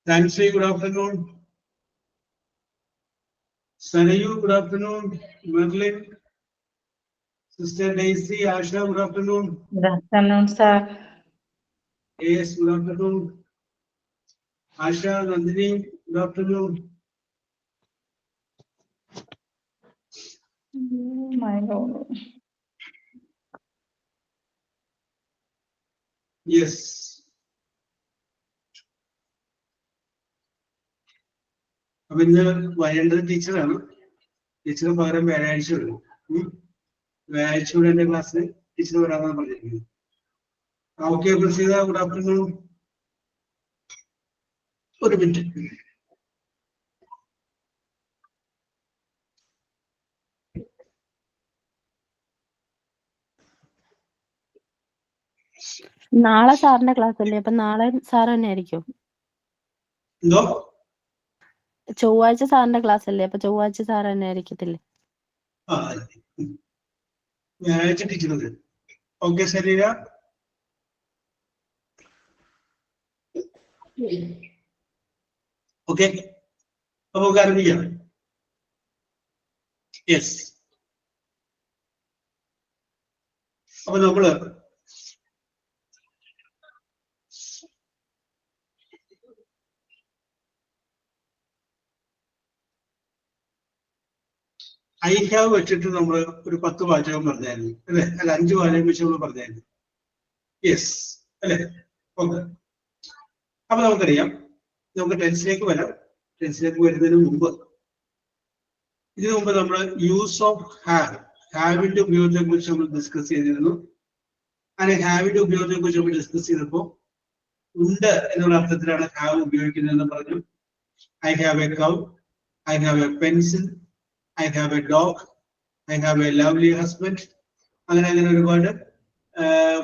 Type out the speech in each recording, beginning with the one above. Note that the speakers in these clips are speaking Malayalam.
Thansri, good afternoon. Sanayu, good afternoon. Merlin, Sister Daisy, Asha, good afternoon. Good afternoon, sir. Yes, good afternoon. Asha, Nandini, good afternoon. Oh my God. Yes. അപ്പൊ ഇന്ന് വരേണ്ടത് ടീച്ചറാണ്. ടീച്ചർ പകരം വ്യാഴാഴ്ച വരും. വ്യാഴാഴ്ച കൂടെ എന്റെ ക്ലാസ്സിൽ ടീച്ചർ വരാമെന്നാണ് പറഞ്ഞിരിക്കുന്നത്. Okay Praseetha, good afternoon. ഒരു മിനിറ്റ്. നാളെ സാറിന്റെ ക്ലാസ് അല്ലേ? അപ്പൊ നാളെ സാർ തന്നെ ആയിരിക്കും. എന്തോ? ചൊവ്വാഴ്ച സാറിന്റെ ക്ലാസ് അല്ലേ? അപ്പൊ ചൊവ്വാഴ്ച സാർ തന്നെ ആയിരിക്കത്തില്ലേ? വ്യാഴാഴ്ച ടീച്ചർ വരും. ഓക്കെ ശരീര. ഓക്കെ, അപ്പൊ നമുക്ക് ആരംഭിക്കാം. യെസ്. അപ്പൊ നമ്മള് ഐ ഹാവ് വെച്ചിട്ട് നമ്മൾ ഒരു 10 വാചകം പറഞ്ഞായിരുന്നു അല്ലെ? അല്ല, 5 വാചകം വെച്ച് നമ്മൾ പറഞ്ഞായിരുന്നു. യെസ് അല്ലെ? ഓക്കെ. അപ്പൊ നമുക്കറിയാം, നമുക്ക് ടെൻസിലേക്ക് വരാം. ടെൻസിലേക്ക് വരുന്നതിന് മുമ്പ്, ഇതിനു മുമ്പ് നമ്മൾ യൂസ് ഓഫ് ഹാവിന്റെ ഉപയോഗത്തെ കുറിച്ച് നമ്മൾ ഡിസ്കസ് ചെയ്തിരുന്നു. അങ്ങനെ ഹാവിന്റെ ഉപയോഗത്തെ കുറിച്ച് നമ്മൾ ഡിസ്കസ് ചെയ്തപ്പോൾ ഉണ്ട് എന്നുള്ള അർത്ഥത്തിലാണ് ഹാവ് ഉപയോഗിക്കുന്നതെന്ന് പറഞ്ഞു. I have A cow, I have A pencil, I have a dog, I have a lovely husband. അങ്ങനെ ഒരുപാട്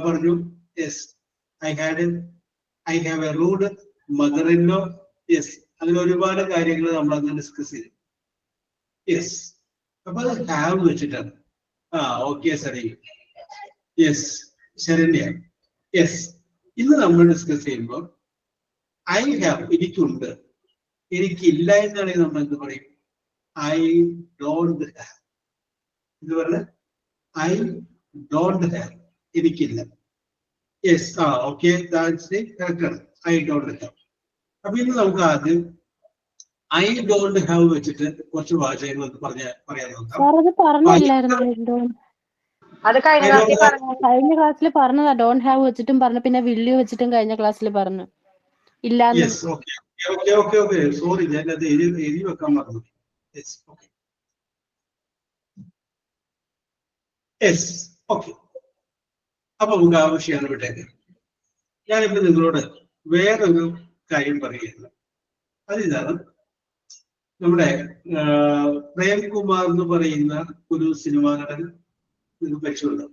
പറഞ്ഞു. Yes. I have a rude mother-in-law. Yes. അങ്ങനെ ഒരുപാട് കാര്യങ്ങൾ നമ്മൾ അന്ന് ഡിസ്കസ് ചെയ്തു. യെസ്. അപ്പൊ അത് ഹാവ് വെച്ചിട്ടാണ്. ഓക്കെ ശരി. യെസ്, ശരണ്യ. യെസ്. ഇന്ന് നമ്മൾ ഡിസ്കസ് ചെയ്യുമ്പോൾ ഐ ഹാവ് എനിക്കുണ്ട്, എനിക്കില്ല എന്നാണെങ്കിൽ നമ്മൾ എന്ത് പറയും? I don't have. ഇത് പറഞ്ഞ I don't have, എനിക്കില്ല. യെസ്. ഓക്കെ, കറക്റ്റ് ആണ്. I don't have. അപ്പൊ ഇന്ന് നമുക്ക് ആദ്യം I don't have വെച്ചിട്ട് കുറച്ച് വാചകങ്ങൾ പറയാൻ നോക്കാം. കഴിഞ്ഞ ക്ലാസ്സിൽ പറഞ്ഞതാ. ഡോണ്ട് ഹാവ് വെച്ചിട്ടും പറഞ്ഞു, പിന്നെ വില്ല് വെച്ചിട്ടും കഴിഞ്ഞ ക്ലാസ്സിൽ പറഞ്ഞു. ഇല്ലാന്ന്. സോറി, ഞാൻ അത് എഴുതി വെക്കാൻ മറന്നു. യെസ്. ഓക്കെ. അപ്പൊ നമുക്ക് ആവശ്യമാണ് വിട്ടേക്ക്. ഞാനിപ്പോ നിങ്ങളോട് വേറൊരു കാര്യം പറയുകയാണ്. അതിതാണ്, നമ്മുടെ പ്രേംകുമാർ എന്ന് പറയുന്ന ഒരു സിനിമാ നടൻ നിങ്ങൾ പരിചയമുണ്ടോ?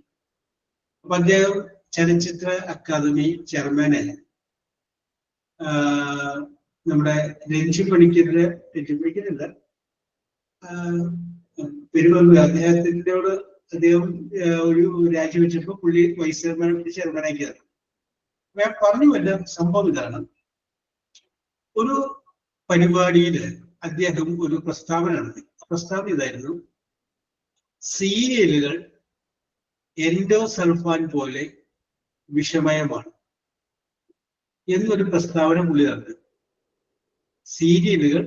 അപ്പൊ അദ്ദേഹം ചലച്ചിത്ര അക്കാദമി ചെയർമാനല്ല. നമ്മുടെ രഞ്ജി പണിക്കരുടെ പെരുമാറി അദ്ദേഹത്തിനോട് അദ്ദേഹം ഒരു രാജിവെച്ചപ്പോ പുള്ളി വൈസ് ചെയർമാനാക്കിയതാണ്. ഞാൻ പറഞ്ഞു വല്ല സംഭവം ഇതാണ്. ഒരു പരിപാടിയിൽ അദ്ദേഹം ഒരു പ്രസ്താവന നടത്തി. പ്രസ്താവന ഇതായിരുന്നു: സീരിയലുകൾ എൻഡോസൾഫാൻ പോലെ വിഷമയമാണ് എന്നൊരു പ്രസ്താവന പുള്ളി നടത്തി. സീരിയലുകൾ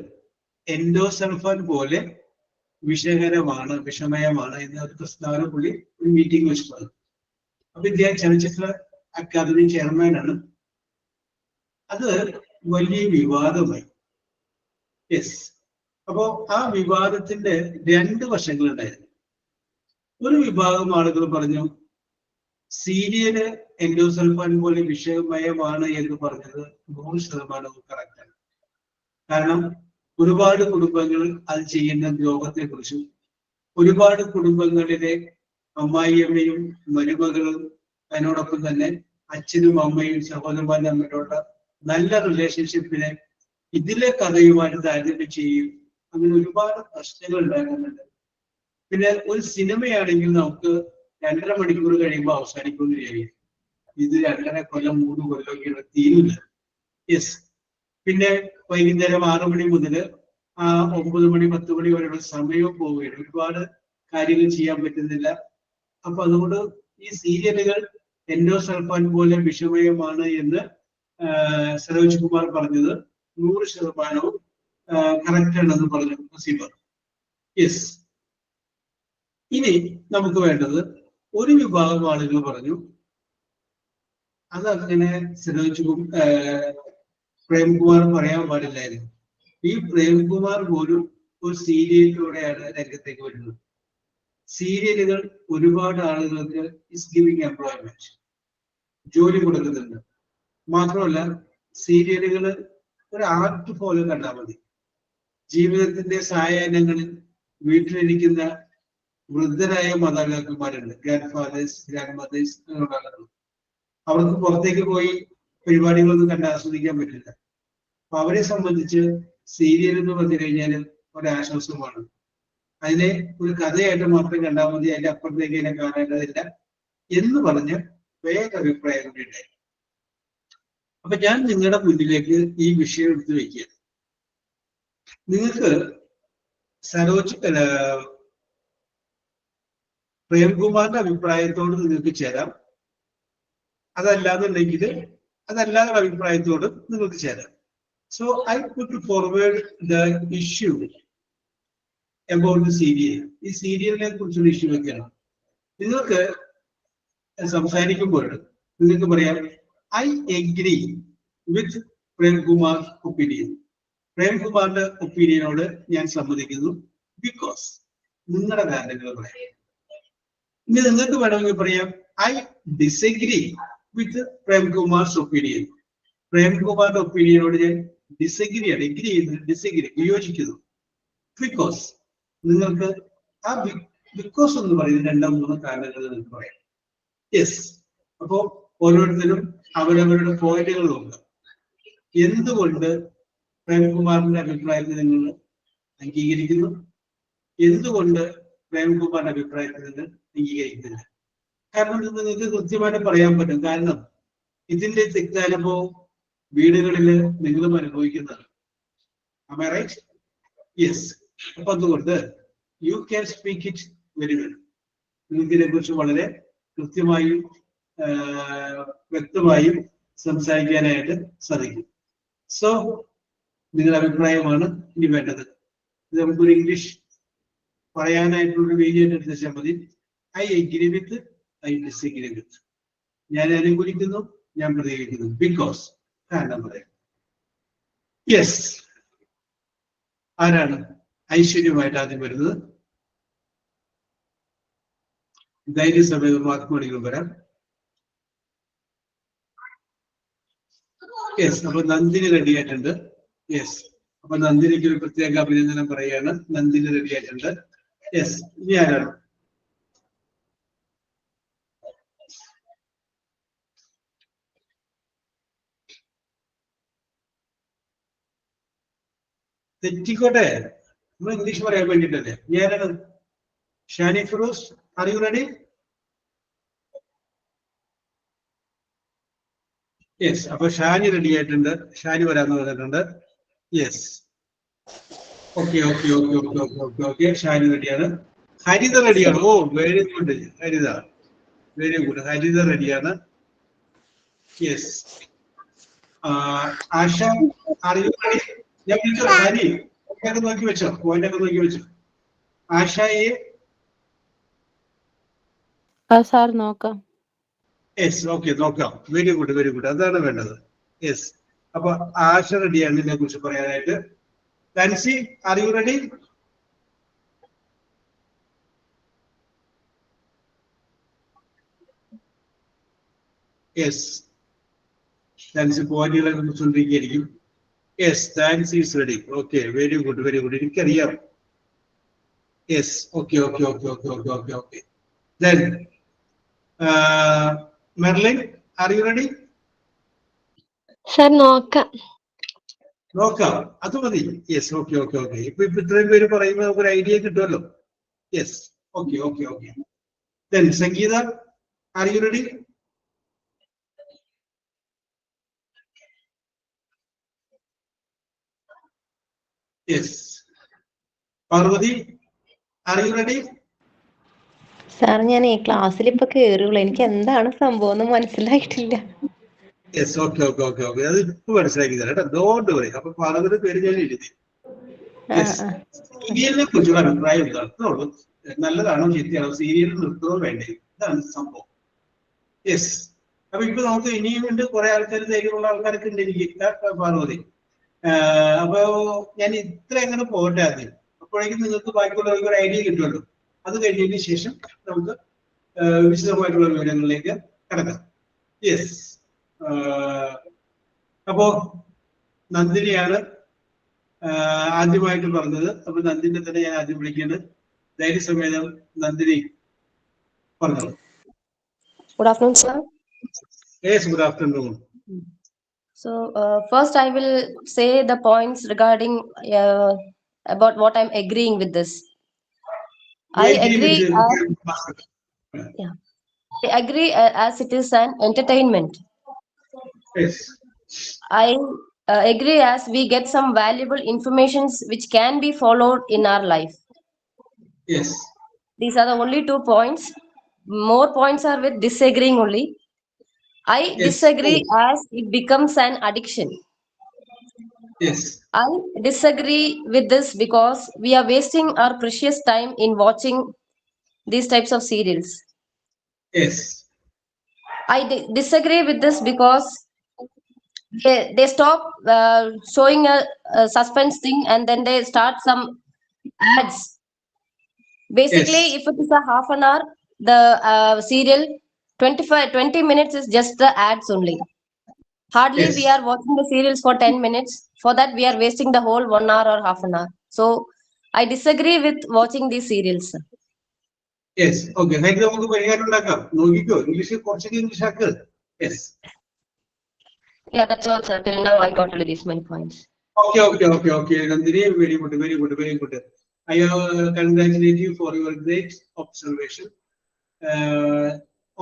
എൻഡോസൾഫാൻ പോലെ വിഷമയമാണ് എന്നൊരു പ്രസ്താവന പുള്ളി ഒരു മീറ്റിംഗ് വെച്ച് പറഞ്ഞു. അപ്പൊ ഇദ്ദേഹം ചലച്ചിത്ര അക്കാദമി ചെയർമാനാണ്. അത് വലിയ വിവാദമായി. യെസ്. അപ്പോ ആ വിവാദത്തിന്റെ 2 വശങ്ങളുണ്ടായിരുന്നു. ഒരു വിഭാഗം ആളുകൾ പറഞ്ഞു സീരിയല് എൻഡോസൾഫാൻ പോലെ വിഷമയമാണ് എന്ന് പറഞ്ഞത് 100% കറക്റ്റാണ്. കാരണം ഒരുപാട് കുടുംബങ്ങൾ അത് ചെയ്യുന്ന ദ്രോഹത്തെ കുറിച്ചും, ഒരുപാട് കുടുംബങ്ങളിലെ അമ്മായിയമ്മയും മരുമകളും അതിനോടൊപ്പം തന്നെ അച്ഛനും അമ്മയും സഹോദരന്മാരും തമ്മിലുള്ള നല്ല റിലേഷൻഷിപ്പിനെ ഇതിലെ കഥയുമായിട്ട് താരതമ്യം ചെയ്യും. അങ്ങനെ ഒരുപാട് പ്രശ്നങ്ങൾ ഉണ്ടാകുന്നുണ്ട്. പിന്നെ ഒരു സിനിമയാണെങ്കിൽ നമുക്ക് 2.5 മണിക്കൂർ കഴിയുമ്പോൾ അവസാനിക്കുമെന്ന് വിചാരിക്കും. ഇത് 2.5 കൊല്ലം 3 കൊല്ലമൊക്കെയാണ്, തീരില്ല. യെസ്. പിന്നെ വൈകുന്നേരം 6 മണി മുതൽ 9 മണി 10 മണി വരെയുള്ള സമയവും പോവുകയാണ്. ഒരുപാട് കാര്യങ്ങൾ ചെയ്യാൻ പറ്റുന്നില്ല. അപ്പൊ അതുകൊണ്ട് ഈ സീരിയലുകൾ എൻഡോസൾഫാൻ പോലെ വിഷമയമാണ് എന്ന് സരോജ് കുമാർ പറഞ്ഞത് 100% കറക്റ്റ് ആണെന്ന് പറഞ്ഞു നസീബ. യെസ്. ഇനി നമുക്ക് വേണ്ടത് ഒരു വിഭാഗം ആളുകൾ പറഞ്ഞു അതങ്ങനെ സരോജ് പ്രേംകുമാർ പറയാൻ പാടില്ലായിരുന്നു. ഈ പ്രേംകുമാർ പോലും ഒരു സീരിയലിലൂടെയാണ് രംഗത്തേക്ക് വരുന്നത്. സീരിയലുകൾ ഒരുപാട് ആളുകൾക്ക് ഇസ് ഗിവിംഗ് എംപ്ലോയ്മെന്റ്, ജോലി കൊടുക്കുന്നുണ്ട്. മാത്രമല്ല സീരിയലുകൾ ഒരു ആർട്ട് പോലെ കണ്ടാൽ മതി. ജീവിതത്തിന്റെ സായാഹ്നങ്ങളിൽ വീട്ടിലിരിക്കുന്ന വൃദ്ധരായ മാതാപിതാക്കന്മാരുണ്ട്, ഗ്രാൻഡ് ഫാദേഴ്സ്, ഗ്രാൻഡ് മദേഴ്സ്, അവർക്ക് പുറത്തേക്ക് പോയി പരിപാടികളൊന്നും കണ്ട് ആസ്വദിക്കാൻ പറ്റില്ല. അപ്പൊ അവരെ സംബന്ധിച്ച് സീരിയൽ എന്ന് പറഞ്ഞു കഴിഞ്ഞാൽ ഒരാശ്വാസമാണ്. അതിനെ ഒരു കഥയായിട്ട് മാത്രം കണ്ടാൽ മതി, അതിന്റെ അപ്പുറത്തേക്ക് അതിനെ കാണേണ്ടതില്ല എന്ന് പറഞ്ഞ് വേഗം അഭിപ്രായം കൂടി ഉണ്ടായി. അപ്പൊ ഞാൻ നിങ്ങളുടെ മുന്നിലേക്ക് ഈ വിഷയം എടുത്തു വയ്ക്കുകയാണ്. നിങ്ങൾക്ക് പ്രേംകുമാറിന്റെ അഭിപ്രായത്തോട് നിങ്ങൾക്ക് ചേരാം, അതല്ലാന്നുണ്ടെങ്കിൽ അതല്ലാതെ അഭിപ്രായത്തോട് നിങ്ങൾക്ക് ചേരാം. So I put forward the issue about the serial. ഈ സീരിയലിനെ കുറിച്ചുള്ള ഇഷ്യൂ ഒക്കെയാണ്. നിങ്ങൾക്ക് സംസാരിക്കുമ്പോൾ നിങ്ങൾക്ക് പറയാം I agree with Premkumar opinion. പ്രേംകുമാറിന്റെ ഒപ്പീനിയനോട് ഞാൻ സമ്മതിക്കുന്നു, ബിക്കോസ് നിങ്ങളുടെ കാരണങ്ങൾ പറയാം. ഇനി നിങ്ങൾക്ക് വേണമെങ്കിൽ പറയാം ഐ ഡിസഗ്രി വിത്ത് പ്രേംകുമാർസ് ഒപ്പീനിയൻ. പ്രേംകുമാറിന്റെ ഒപ്പീനിയനോട് ഞാൻ ഡിസഗ്രി ആണ്, എഗ്രി ചെയ്യുന്നത്, ഡിസഗ്രി വിയോജിക്കുന്നു, ബിക്കോസ് നിങ്ങൾക്ക് ആ ബിക്കോസ് എന്ന് പറയുന്ന 2-3 കാരണങ്ങൾ നിങ്ങൾക്ക് പറയാം. യെസ്. അപ്പോ ഓരോരുത്തരും അവരവരുടെ പോയിന്റുകൾ നോക്കുക. എന്തുകൊണ്ട് പ്രേംകുമാറിന്റെ അഭിപ്രായത്തെ നിങ്ങൾ അംഗീകരിക്കുന്നു, എന്തുകൊണ്ട് പ്രേംകുമാറിന്റെ അഭിപ്രായത്തിൽ നിന്ന് അംഗീകരിക്കുന്നില്ല? കാരണം ഇത് നിങ്ങൾക്ക് കൃത്യമായിട്ട് പറയാൻ പറ്റും. കാരണം ഇതിന്റെ തിക്താനുഭവം വീടുകളിൽ നിങ്ങളും അനുഭവിക്കുന്നതാണ്. Am I right? Yes. അപ്പൊ അതുകൊണ്ട് you can speak it very well. നിങ്ങൾക്ക് ഇതിനെക്കുറിച്ച് വളരെ കൃത്യമായും വ്യക്തമായും സംസാരിക്കാനായിട്ട് സാധിക്കും. സോ നിങ്ങളുടെ അഭിപ്രായമാണ് ഇനി വേണ്ടത്. ഇത് നമുക്കൊരു ഇംഗ്ലീഷ് പറയാനായിട്ടുള്ള വേദിയായിട്ട് എടുത്ത് വെച്ചാൽ മതി. I agree with, I disagree with. ഞാൻ അനുകൂലിക്കുന്നു, ഞാൻ പ്രതികരിക്കുന്നു, ബിക്കോസ് കാരണം പറയാം. യെസ്. ആരാണ് ഐശ്വര്യമായിട്ട് ആദ്യം വരുന്നത്? ധൈര്യസമേതം വാക്കുമണികൾ വരാം. യെസ്. അപ്പൊ നന്ദിനി റെഡി ആയിട്ടുണ്ട്. യെസ്. അപ്പൊ നന്ദിനിക്ക് ഒരു പ്രത്യേക അഭിനന്ദനം പറയുകയാണ്. നന്ദിനി റെഡി ആയിട്ടുണ്ട്. യെസ്. ഇനി ആരാണ്? തെറ്റിക്കോട്ടെ, നമ്മൾ ഇംഗ്ലീഷ് പറയാൻ വേണ്ടിട്ടല്ലേ. ഞാനാണ് Shani Firoz. R you ready? Yes. അപ്പൊ ഷാനി റെഡി ആയിട്ടുണ്ട്. ഷാനി വരാന്ന് പറഞ്ഞിട്ടുണ്ട്. Yes. Okay okay okay okay okay okay okay Shani റെഡിയാണ്. ഹരിത റെഡിയാണ്. ഓ വെരി ഗുഡ് ഹരിത, വെരി ഗുഡ്. ഹരിത റെഡിയാണ്. Yes. Asha R you ready? ഞാൻ വിളിച്ചോ ഷാനി? ഒക്കെ നോക്കി വെച്ചോ, പോയിന്റ് ഒക്കെ നോക്കി വെച്ചോ. ആശയെ സാർ നോക്കാം. യെസ്. ഓക്കെ നോക്കാം. Very good very good. അതാണ് വേണ്ടത്. യെസ്. അപ്പൊ ആശ റെഡിയാണ് ഇതിനെ കുറിച്ച് പറയാനായിട്ട്. Nancy are you ready? Yes. Nancy പോയിന്റുകളെ കുറിച്ചുകൊണ്ടിരിക്കുകയായിരിക്കും. Yes. Nancy is ready. Okay very good very good. എനിക്കറിയാം. Yes. Okay okay okay okay okay okay okay. Then Merlin are you ready? Sir നോക്കാം. നോക്കാം, അത് മതി. യെസ്. Okay okay okay. ഇപ്പൊ ഇത്രയും പേര് പറയുമ്പോൾ നമുക്ക് ഒരു ഐഡിയ കിട്ടുമല്ലോ. Yes. Okay okay okay. Then Sangeetha are you ready? Yes. Parvathi, are you ready? Sir ഞാൻ ഈ ക്ലാസ്സിൽ ഇപ്പൊ കേറുള്ളൂ, എനിക്ക് എന്താണ് സംഭവം എന്ന് മനസ്സിലായിട്ടില്ല. Yes, okay okay okay okay, അത് ഇപ്പൊ മനസ്സിലാക്കി തരാം കേട്ടോ, ഡോണ്ട് വറി. അപ്പൊ പാർവതിയുടെ പേര് ഞാൻ എഴുതി. ആ യെസ്. ആ സീരിയലിനെ കുറിച്ചുള്ള അഭിപ്രായം എന്താണ്? അത്രയുള്ളൂ. നല്ലതാണോ ചീത്തയാണോ, സീരിയൽ നിർത്തണോ വേണ്ടേ, ഇതാണ് സംഭവം. യെസ്. അപ്പൊ ഇപ്പൊ നമുക്ക് ഇനിയും ഉണ്ട് കുറെ ആൾക്കാർ, ധൈര്യമുള്ള ആൾക്കാരൊക്കെ ഉണ്ട് എനിക്ക്, പാർവതി. അപ്പൊ ഞാൻ ഇത്ര എങ്ങനെ പോകട്ടെ ആദ്യം, അപ്പോഴേക്കും നിങ്ങൾക്ക് ബാക്കിയുള്ളവർക്ക് ഒരു ഐഡിയ കിട്ടുമല്ലോ. അത് കഴിഞ്ഞതിന് ശേഷം നമുക്ക് വിശദമായിട്ടുള്ള വിവരങ്ങളിലേക്ക് കടക്കാം. യെസ്. അപ്പോ നന്ദിനിയാണ് ആദ്യമായിട്ട് പറഞ്ഞത്. അപ്പൊ നന്ദിനെ തന്നെ ഞാൻ ആദ്യം വിളിക്കേണ്ടത്. ധൈര്യസമേതം നന്ദിനി പറഞ്ഞോളൂ. Good afternoon, sir. Yes, good afternoon. So, first I will say the points regarding about what I'm agreeing with this. I agree as it is an entertainment. Yes. I agree as we get some valuable informations which can be followed in our life. Yes. These are the only 2 points. More points are with disagreeing only. I Yes. disagree as it becomes an addiction. Yes. I disagree with this because we are wasting our precious time in watching these types of serials. Yes. I disagree with this because they stop showing a suspense thing and then they start some ads. Basically, Yes. if it is a half an hour, the serial 20 minutes is just the ads only. Hardly Yes. we are watching the serials for 10 minutes. For that, we are wasting the whole 1 hour or half an hour. So, I disagree with watching these serials. Yes. Okay. Thank you. നമുക്ക് പരിഹാരം ഉണ്ടാക്കാം. നോക്കിക്കോ, ഇംഗ്ലീഷ് കുറച്ചൊക്കെ ഇംഗ്ലീഷ് ആക്ക്. Yes. Yeah, that's all, sir. Till now, I got to these my points. Okay. Nandini, very good. I congratulate you for your great observation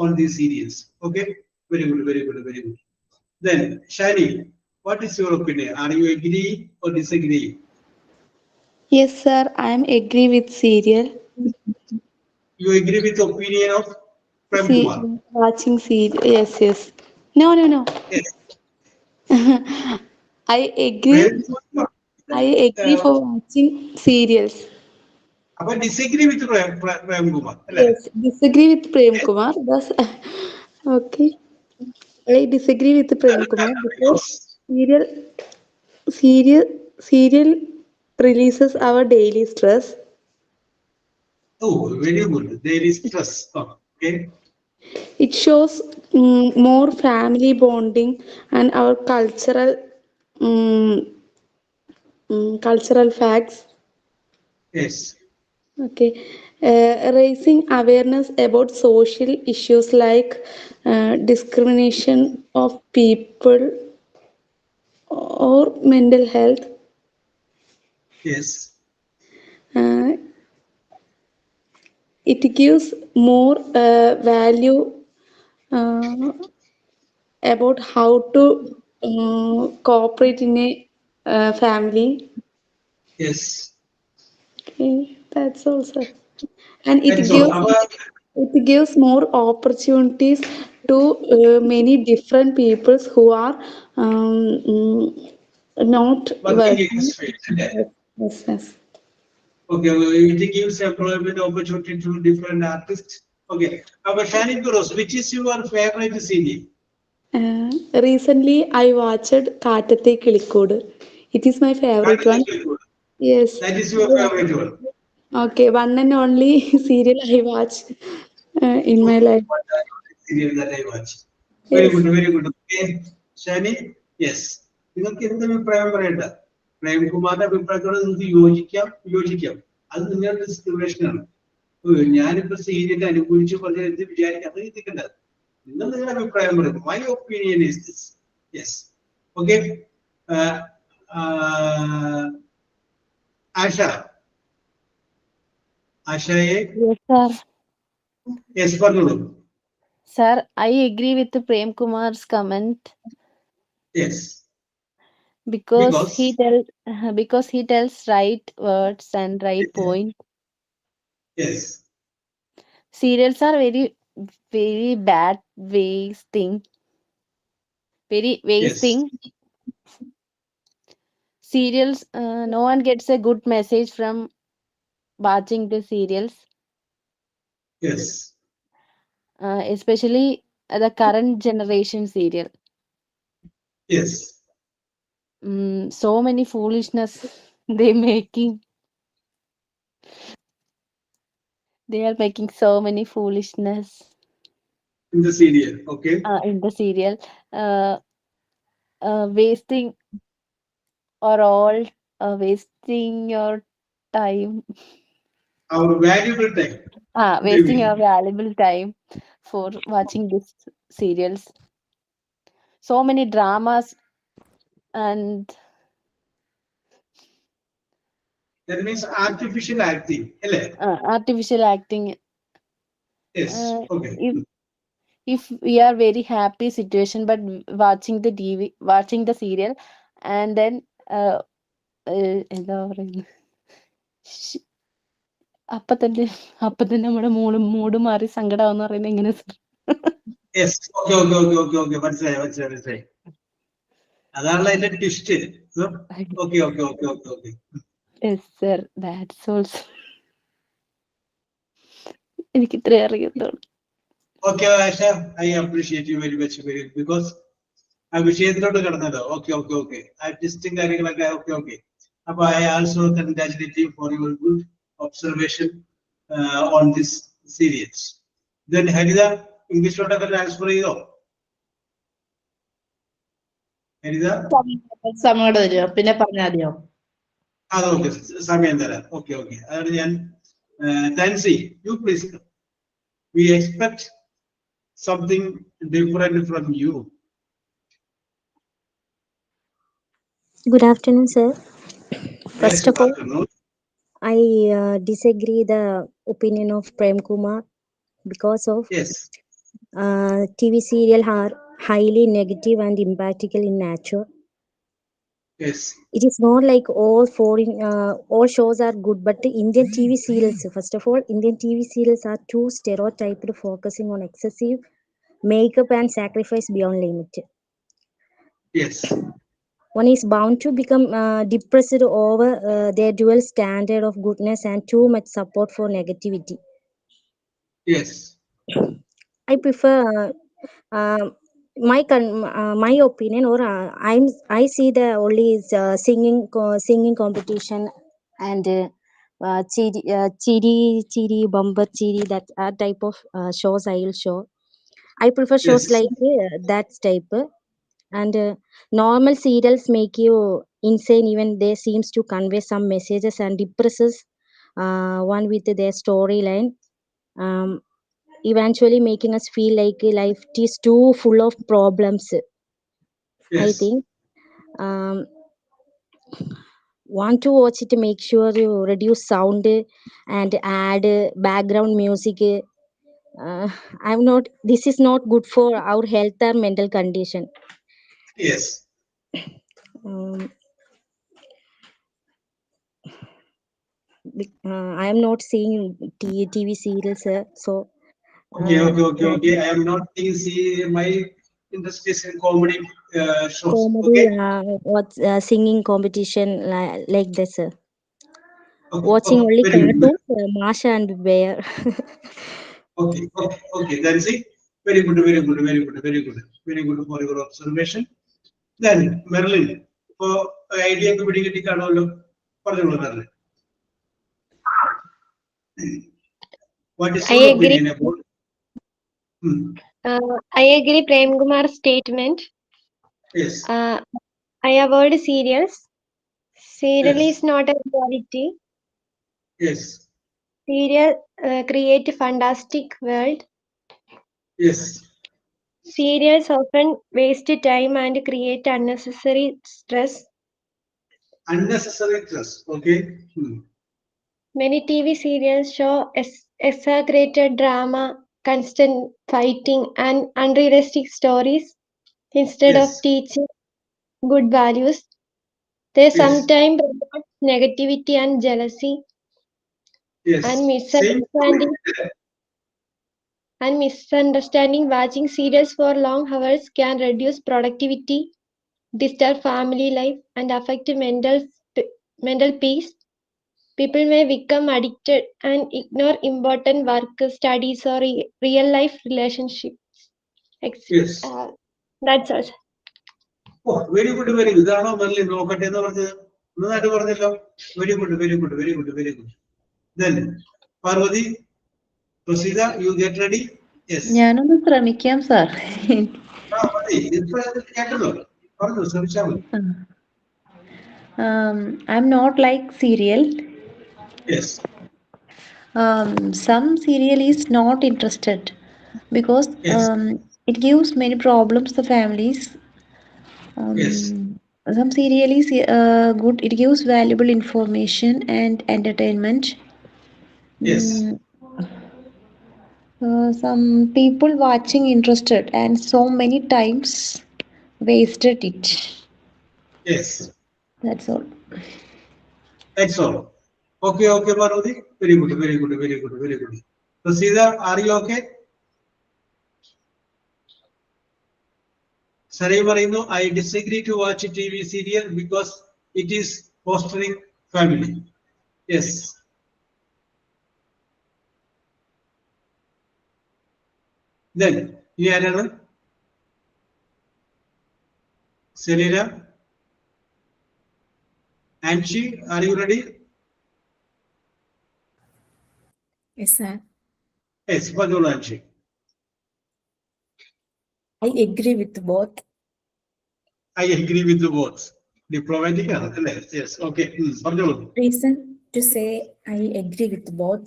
on these serials. Okay. Very good. Then, Shani, what is your opinion? Are you agree or disagree? Yes, sir. I am agree with serial. You agree with the opinion of Prem Kumar? Watching serial. Yes. No. Yes. I agree. Prem- I agree for watching serials. But disagree with Prem Kumar. Yes, disagree with Prem Kumar. That's okay. I disagree with Prem Kumar because serial releases our daily stress. Oh, very good. There is stress. Okay. It shows more family bonding and our cultural facts. Yes. Okay, raising awareness about social issues like discrimination of people or mental health. Yes. It gives more value about how to cooperate in a family. Yes. Okay, that's all, sir. And That's all. it gives more opportunities to many different peoples who are not Working working. in this field. Yes. Okay, it gives employment opportunity to different artists. Okay, but Shani Kuros, which is your favorite CD? Recently, I watched Kaathathe Kilikkodu. It is my favorite one. Yes. That is your favorite one. Okay, one and only serial I watch in my life. Serial that I watch. Very good. Okay, Shani, yes. നിങ്ങൾക്ക് എന്ത് അഭിപ്രായം പറയണ്ട? പ്രേംകുമാറിന്റെ അഭിപ്രായത്തോട് നിങ്ങൾക്ക് യോജിക്കാം. അത് നിങ്ങളുടെ ഡിസ്ക്രിമിനേഷനാണ്. ഞാനിപ്പോ സീരിയൽ അനുകൂലിച്ച് പറഞ്ഞ എന്ത് വിചാരിക്കാതെ ഇരിക്കണ്ട. നിങ്ങൾ നിങ്ങളുടെ അഭിപ്രായം പറയും. My opinion is this. Yes. Okay. ആശയെ Yes, sir. യെസ് പറഞ്ഞോളൂ. Sir, I agree with Prem Kumar's comment. Yes. Because he tells because he tells right words and right Yes. point. Yes. Serials are very bad waste thing. Very waste Yes. thing. Serials, no one gets a good message from watching the serials, Yes. especially the current generation serial. Yes. So many foolishness they making. They are making so many foolishness In the serial. Okay. in the serial. Uh, Wasting or all wasting your time. Our valuable time. Wasting your Maybe. valuable time for watching these serials. So many dramas and That means artificial acting. Hele? artificial acting. Yes. Uh, Okay. if if we are very happy situation, but watching the TV, watching the serial, and then എന്താ പറയുന്നത് അപ്പൊ തന്നെ നമ്മുടെ മൂഡ് മാറി സങ്കടാവെന്ന് പറയുന്നത് എങ്ങനെ sir? Yes. Okay. Okay. Okay. Okay. Okay. മനസ്സിലായി. അതാണല്ലോ അതിന്റെ twist. Okay. Okay. Okay. Okay. Okay. Yes sir, that's also. എനിക്ക് ഇത്രേ അറിയത്തുള്ളൂ. Okay, Aisha, I appreciate you very much because ആ വിഷയത്തിലോട്ട് കടന്നല്ലോ. Okay. ടെസ്റ്റും കാര്യങ്ങളൊക്കെ okay. അപ്പൊ I also congratulate you for your good observation on this series. Then Haritha ഇംഗ്ലീഷിലോട്ടൊക്കെ ട്രാൻസ്ഫർ ചെയ്തോ? ഹരിത സമയം തരുമോ? പിന്നെ പറഞ്ഞാൽ മതിയോ? അത് ഓക്കെ, സമയം തരാം. Okay. അതാണ് ഞാൻ Nancy, you please. We expect something different from you. Good afternoon, sir. First Yes, of all, afternoon. I disagree the opinion of Prem Kumar because of Yes. TV serial are highly negative and impractical in nature. Yes. It is not like all foreign all shows are good, but the Indian TV serials, first of all, Indian TV serials are too stereotyped, focusing on excessive makeup and sacrifice beyond limit. Yes. One is bound to become depressed over their dual standard of goodness and too much support for negativity. Yes. I prefer my opinion, or I see the only singing competition and chiri bumper chiri, that type of shows I will show. I prefer shows Yes. like that type. And normal serials make you insane, even they seems to convey some messages and depresses one with their storyline, eventually making us feel like life is too full of problems. I Yes. think want to watch it, make sure you reduce sound and add background music. This is not good for our health or mental condition. Yes. um, I am not seeing TV serials, so Okay. I am not see my industry is in comedy shows. comedy, Okay. what singing competition like this. Okay. Watching only Very good. cartoons, Masha and Bear. Okay. That's it. Very good for your observation. Then Marilyn, for idea ഒക്കെ പിടികിട്ടി കാണുമല്ലോ, പറഞ്ഞോളൂ Marilyn. What is I your agree. opinion about? I agree Prem Kumar's statement. Yes. I avoid serials. Serial Yes. is not a reality. Yes. Serial create a fantastic world. Yes. Serials often waste time and create unnecessary stress. Unnecessary stress. Okay. Many TV serials show exaggerated drama, constant fighting, and unrealistic stories instead of Yes. teaching good values. They Yes. sometimes promote negativity and jealousy Yes. and Same. misunderstanding. Watching serials for long hours can reduce productivity, disturb family life, and affect mental peace. People may become addicted and ignore important work, studies, or real life relationships. Yes. That's all. Oh, very good, very good. ഇതാണോ നല്ല നോക്കട്ടെ എന്ന് പറഞ്ഞത്? നന്നായിട്ട് പറഞ്ഞല്ലോ. Very good, very good, very good, very good. Then, Parvati, Prasida, you get ready? Yes. ഞാനൊന്ന് ശ്രമിക്കാം സാർ. മതി. ഇപ്പൊ കേട്ടല്ലോ. പറഞ്ഞു, ശ്രമിച്ചാൽ മതി. I'm not like serial. Yes. Some serial is not interested because Yes. it gives many problems to families. Yes. Some serial is good. It gives valuable information and entertainment. Yes. Some people watching interested and so many times wasted it. Yes. That's all. That's all. Okay, okay, Parvati. Very good, very good, very good, very good. Prasida, are you okay? Saray പറയുന്നു, I disagree to watch a TV serial because it is fostering family. Yes. Then, ഈ ആരാണ്? Selena? Anchi, are you ready? Yes, sir. Yes, പറഞ്ഞോളൂ Anchi. I agree with both. I agree with the both. Diplomatic ആണ് അല്ലേ? Yes, okay. പറഞ്ഞോളൂ. Reason to say I agree with both.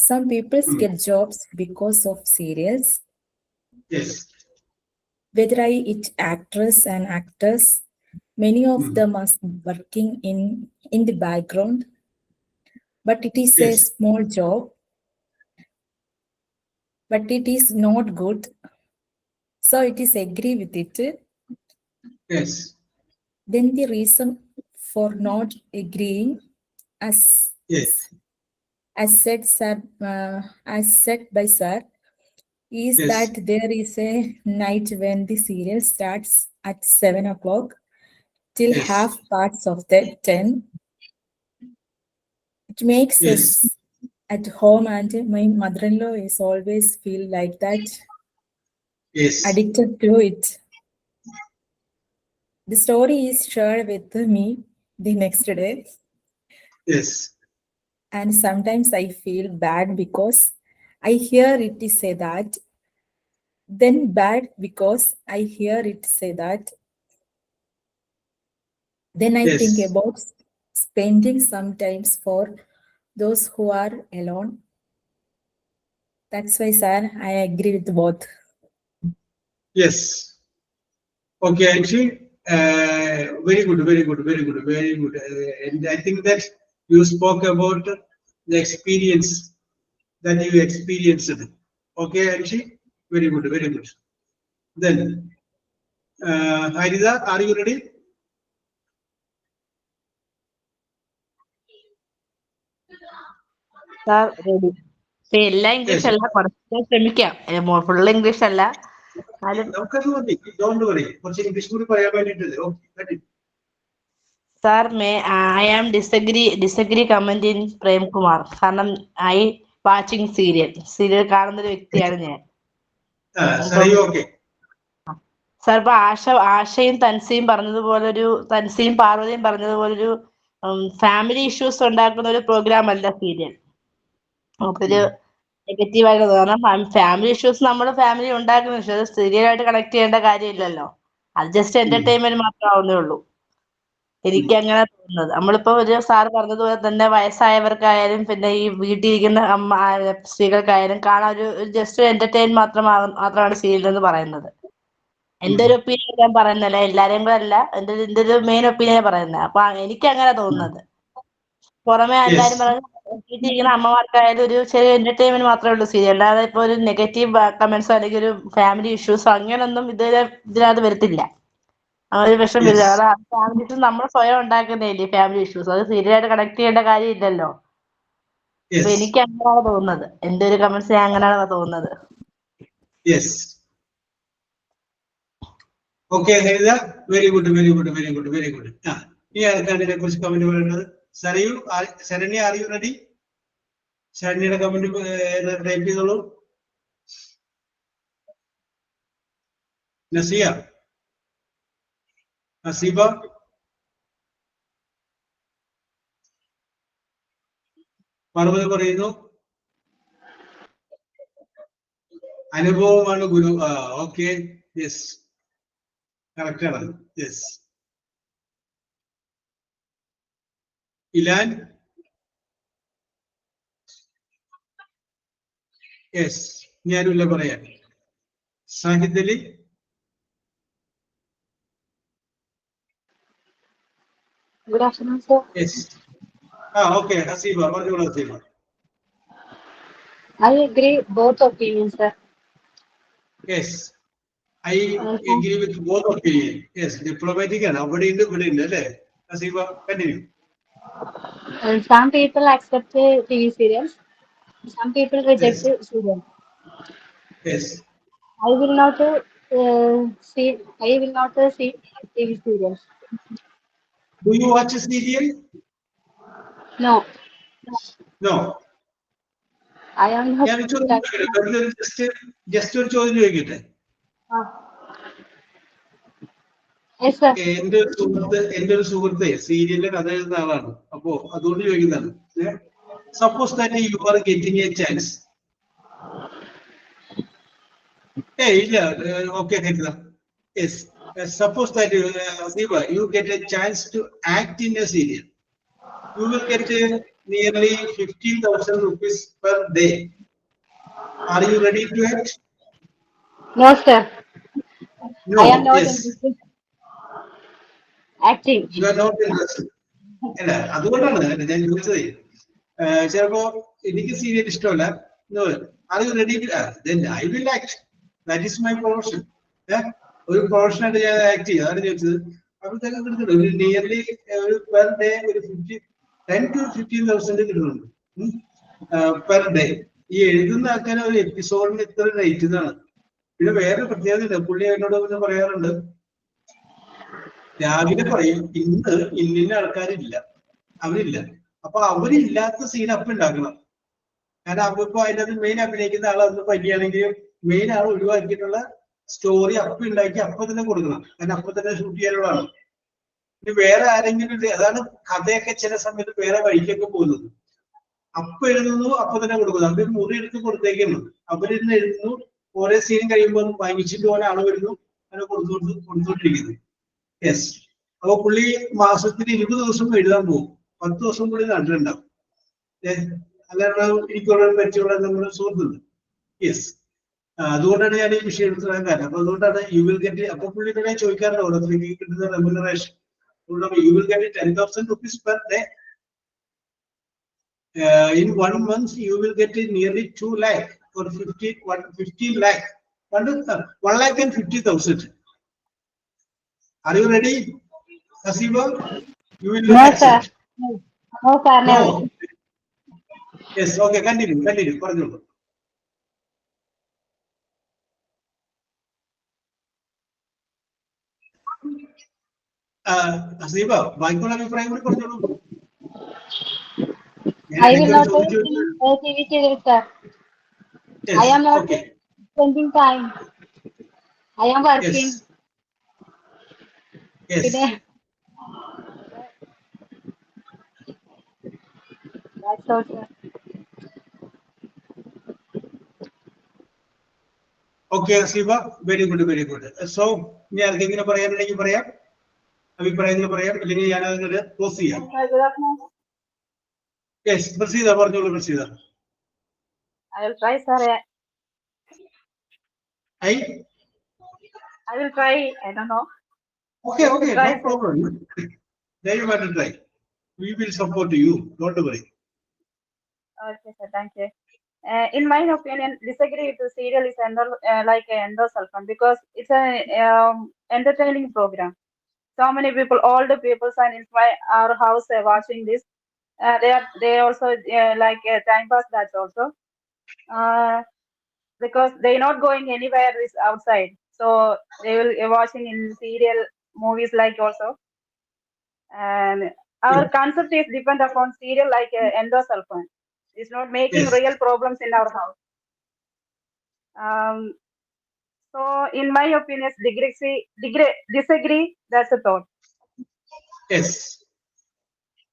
Some people get jobs because of serials. Yes. Whether it actress and actors, many of them are working in the background, but it is a Yes. small job, but it is not good. So it is agree with it. Yes. Then the reason for not agreeing, as Yes. as said by sir, is Yes. that there is a night when the serial starts at 7 o'clock till Yes. half parts of the 10. It makes Yes. us at home, and my mother-in-law is always feel like that, Yes. addicted to it. The story is shared with me the next day, Yes. and sometimes I feel bad because I hear it say that, then bad because I hear it say that. Then I Yes. think about spending sometimes for those who are alone. That's why, sir, I agree with both. Yes. Okay, Anchi. Very good, very good, very good, very good. And I think that you spoke about the experience that you experienced. Okay, Anchi. Very good, very good. Then, Harida, are you ready? Sir ready. ഇപ്പൊ എല്ലാം ഇംഗ്ലീഷ് അല്ല, കുറച്ച് ശ്രമിക്കാം. ഫുൾ ഇംഗ്ലീഷ് അല്ല. നമുക്കത് മതി. Don't worry. കുറച്ച് ഇംഗ്ലീഷ് കൂടി പറയാൻ വേണ്ടിയിട്ടല്ലേ. Okay. Sir I am disagree comment in Premkumar. കാരണം ഐ വാച്ചിങ് സീരിയൽ കാണുന്ന ഒരു വ്യക്തിയാണ് ഞാൻ. സാർ ഇപ്പൊ ആശയും തൻസിയും പറഞ്ഞതുപോലൊരു, തൻസിയും പാർവതിയും പറഞ്ഞതുപോലൊരു ഫാമിലി ഇഷ്യൂസ് ഉണ്ടാക്കുന്ന ഒരു പ്രോഗ്രാം അല്ല സീരിയൽ. നമുക്കൊരു നെഗറ്റീവായിട്ട് തോന്നാം. ഫാമിലി ഇഷ്യൂസ് നമ്മുടെ ഫാമിലി ഉണ്ടാക്കുന്ന ഇഷ്യൂ, അത് സീരിയലായിട്ട് കണക്ട് ചെയ്യേണ്ട കാര്യമില്ലല്ലോ. അത് ജസ്റ്റ് എന്റർടൈൻമെന്റ് മാത്രമാവുന്നേ ഉള്ളൂ. എനിക്ക് അങ്ങനെ തോന്നുന്നത്. നമ്മളിപ്പോ ഒരു സാർ പറഞ്ഞതുപോലെ തന്നെ വയസ്സായവർക്കായാലും പിന്നെ ഈ വീട്ടിലിരിക്കുന്ന സ്ത്രീകൾക്കായാലും കാണാൻ ഒരു ജസ്റ്റ് എന്റർടൈൻ മാത്രമാണ് സീരിയൽ എന്ന് പറയുന്നത്. എന്റെ ഒരു ഒപ്പീനിയൻ ഞാൻ പറയുന്നില്ല, എല്ലാരെയും കൂടെ അല്ല, എന്റെ ഒരു മെയിൻ ഒപ്പീനിയൻ പറയുന്നത്. അപ്പൊ എനിക്ക് അങ്ങനെ തോന്നുന്നത്. പുറമെ എല്ലാരും പറഞ്ഞ വീട്ടിലിരിക്കുന്ന അമ്മമാർക്കായാലും ഒരു ചെറിയ എന്റർടൈൻമെന്റ് മാത്രമേ ഉള്ളൂ സീരിയൽ. അല്ലാതെ ഇപ്പൊ ഒരു നെഗറ്റീവ് കമന്റ്സോ അല്ലെങ്കിൽ ഒരു ഫാമിലി ഇഷ്യൂസോ അങ്ങനെയൊന്നും ഇതിനകത്ത് വരത്തില്ല. ആ ഒരു വിഷം വരില്ല. Yes. കാരണം ഫാമിലി ഇഷ്യൂസ് നമ്മൾ സ്വയം ഉണ്ടാക്കുന്നതല്ലേ ഫാമിലി ഇഷ്യൂസ്. അത് സീരിയലായിട്ട് കണക്ട് ചെയ്യേണ്ട കാര്യമില്ലല്ലോ. അപ്പൊ Yes. എനിക്ക് അങ്ങനെയാണ് തോന്നുന്നത്. എന്റെ ഒരു കമന്റ്സ് അങ്ങനെയാണ് തോന്നുന്നത്. Yes. Okay, Harida. Very good, very good, very good, very good. ഈ ആൾക്കാണ് ഇതിനെക്കുറിച്ച് കമന്റ് പറയുന്നത്. Saranya, are you ready? ശരണ്യയുടെ കമന്റ് ടൈപ്പ് ചെയ്തോളൂ. നസിയ, നസീബ, പർവ്വത പറയുന്നു അനുഭവമാണ് ഗുരു. ഓക്കെ, യെസ്, കറക്റ്റ് ആണ്. യെസ്. ഇലാൻ, യെസ്, ഞാനില്ല പറയാൻ. Sahid Ali, Good afternoon, sir. Yes. Okay, Haseeba പറഞ്ഞോളൂ. Haseeba, I agree both opinions, sir. Yes, I agree with both opinion. Yes, diplomatic ആണ്. അവിടെ ഉണ്ട്, ഇവിടെ ഉണ്ട് അല്ലേ? Haseeba, continue. Some people accept TV serials, some people reject serials. Yes. I will not see TV serials. Do you watch a serial? No, No. I am not. ഞാൻ ജസ്റ്റ് ഒരു ചോദ്യം ചോദിക്കട്ടെ. Yes, sir. എന്റെ ഒരു സുഹൃത്തെ സീരിയലിലെ കഥ എഴുതുന്ന ആളാണ്. അപ്പോ അതുകൊണ്ട് ചോദിക്കുന്നതാണ്. Suppose that you are getting a chance. ഇല്ല, okay, yes. Suppose that you get a chance to act in a serial. You will get nearly 15,000 rupees per day. Are you ready to act? No, sir. No. I am not Yes. interested. Acting. You are not interested. അല്ല, അതുകൊണ്ടാണ് ഞാൻ ചോദിച്ചത്. ചിലപ്പോ എനിക്ക് സീരിയൽ ഇഷ്ടമല്ല. No. Are you ready to act? Then I will act. That is my profession. ഒരു പ്രൊഫഷണായിട്ട് ഞാൻ ആക്ട് ചെയ്യും. അതാണ് ചോദിച്ചത്. അപ്പോഴത്തേക്ക് കിട്ടുന്നുണ്ട് ഒരു നിയർലി ഒരു പെർ ഡേ ഒരു 10 to 15,000 കിട്ടുന്നുണ്ട് പെർ ഡേ. ഈ എഴുതുന്ന ആൾക്കാർ ഒരു എപ്പിസോഡിന് ഇത്ര റേറ്റ് എന്നാണ്. പിന്നെ വേറെ പ്രത്യേകത പുള്ളി എന്നോട് പിന്നെ പറയാറുണ്ട്, രാവിലെ പറയും ഇന്ന ആൾക്കാരില്ല, അവരില്ല. അപ്പൊ അവരില്ലാത്ത സീൻ അപ്പ് ഉണ്ടാക്കണം. കാരണം അപ്പൊ അതിനകത്ത് മെയിൻ അഭിനയിക്കുന്ന ആൾ അന്ന് പറ്റിയാണെങ്കിൽ മെയിൻ ആൾ ഒഴിവാക്കിയിട്ടുള്ള സ്റ്റോറി അപ്പ് ഉണ്ടാക്കി അപ്പൊ തന്നെ കൊടുക്കണം. കാരണം അപ്പൊ തന്നെ ഷൂട്ട് ചെയ്യാനുള്ളതാണ്. ഇനി വേറെ ആരെങ്കിലും അതാണ് കഥയൊക്കെ ചില സമയത്ത് വേറെ വഴിക്കൊക്കെ പോകുന്നത്. അപ്പൊ എഴുതുന്നു, അപ്പൊ തന്നെ കൊടുക്കുന്നു. അവർ മുറി എടുത്ത് കൊടുത്തേക്കുന്നു. അവരിന്ന് എഴുതുന്നു, ഓരോ സീൻ കഴിയുമ്പോൾ വാങ്ങിച്ചിട്ട് പോലെ ആള് വരുന്നു, അങ്ങനെ കൊടുത്തോണ്ടിരിക്കുന്നു. യെസ്. അപ്പൊ പുള്ളി മാസത്തിൽ 20 ദിവസം എഴുതാൻ പോകും. 10 ദിവസം പുള്ളി നാട്ടിലുണ്ടാവും. അങ്ങനെ എനിക്കുള്ള പരിചയമുള്ള നമ്മുടെ സുഹൃത്തുണ്ട്. യെസ്. അതുകൊണ്ടാണ് ഞാൻ ഈ വിഷയം എടുക്കാൻ കാരണം. അപ്പൊ അതുകൊണ്ടാണ് യു വിൽ ഗെറ്റ്. അപ്പൊ പുള്ളിയുടെ ഞാൻ ചോദിക്കാറുണ്ട് ഓരോരുത്തർക്ക് കിട്ടുന്ന remuneration. You will get 10,000 rupees per day. In 1 month you will get nearly 2 lakh or 15 lakh. 1,50,000. Are you ready, Hasiba? You will No, accept. sir. No, sir. No. Never. Yes. Okay. Continue. പറഞ്ഞോളൂ. ഹസീബ, ബാക്കിയുള്ള അഭിപ്രായം കൂടി പറഞ്ഞോളൂ. I will not TV serials, sir. Yes. I am not Okay. spending time. I am working. Yes. That's all, sir. Okay, Hasiba. Very good, very good. So, ഇനി ആർക്കെങ്കിലും പറയാനുണ്ടെങ്കിൽ പറയാം, അഭിപ്രായങ്ങൾ പറയാം, അല്ലെങ്കിൽ ഞാൻ അതിനോട് ക്ലോസ് ചെയ്യാം. Yes, പ്രസീത പറഞ്ഞോളൂ. Praseetha. I will try, sir. I will try. I don't know. Okay, no problem. Then you want to try. We will support you. Don't worry. Okay, sir. Thank you. In my opinion, disagree with the serial is like endosulfan because it's a entertaining program. so many people, older people, and in our house watching this. They also like time pass that also. Because they're not going anywhere is outside, so they will watching in serial movies like also. And our concept is depend upon serial like endosulfan. It's not making Yes. real problems in our house. So in my opinion, disagree. That's a thought. Yes.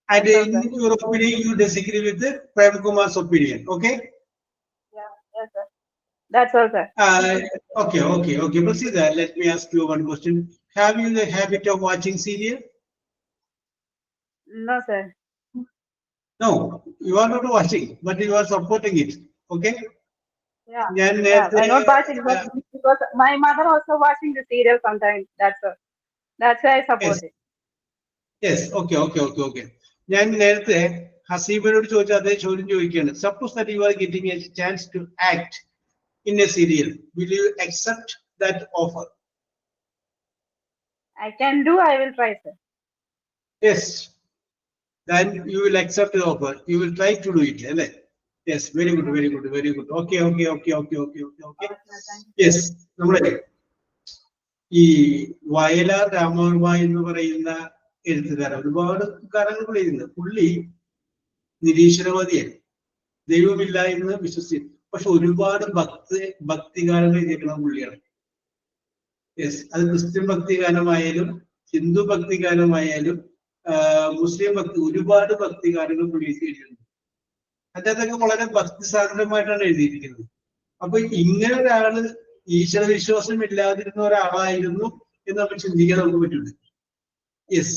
And Yes, in sir. your opinion, you disagree with the Prem Kumar's opinion. Okay. Yeah, yes, sir. That's all, sir. Okay. Procedure. Let me ask you one question. Have you the habit of watching serial? No, sir. No, you are not watching, but you are supporting it. Okay. Yeah, ഞാൻ I'm നേരത്തെ not watching because my mother also watching the serial sometimes. That's all. That's why I support it. Yes okay ഞാൻ നേരത്തെ ഹസീബിനോട് ചോദിച്ച അതേ ചോദ്യം ചോദിക്കുകയാണ്. Suppose that you are getting a chance to act in a serial, will you accept that offer? I can do. I will try, sir. Yes, then you will accept the offer. You will try to do it, right? Yes, very good. Okay. Yes, നമ്മളെ ഈ വയലാർ രാമവർമ്മ എന്ന് പറയുന്ന എഴുത്തുകാരൻ ഒരുപാട് കാലങ്ങൾ എഴുതുന്നു. പുള്ളി നിരീശ്വരവാദിയാണ്, ദൈവമില്ല എന്ന് വിശ്വസിച്ചു. പക്ഷെ ഒരുപാട് ഭക്തിഗാനങ്ങൾ എഴുതിയിരിക്കുന്ന പുള്ളിയാണ്. യെസ്, അത് ക്രിസ്ത്യൻ ഭക്തിഗാനമായാലും ഹിന്ദു ഭക്തിഗാനമായാലും മുസ്ലിം ഒരുപാട് ഭക്തിഗാനങ്ങൾ പുള്ളി എഴുതിയിട്ടുണ്ട്. അദ്ദേഹത്തൊക്കെ വളരെ ഭക്തിസാന്ദ്രമായിട്ടാണ് എഴുതിയിരിക്കുന്നത്. അപ്പൊ ഇങ്ങനെ ഒരാള് ഈശ്വര വിശ്വാസം ഇല്ലാതിരുന്ന ഒരാളായിരുന്നു എന്ന് നമ്മൾ ചിന്തിക്കാൻ നമുക്ക് പറ്റുള്ളൂ. യെസ്,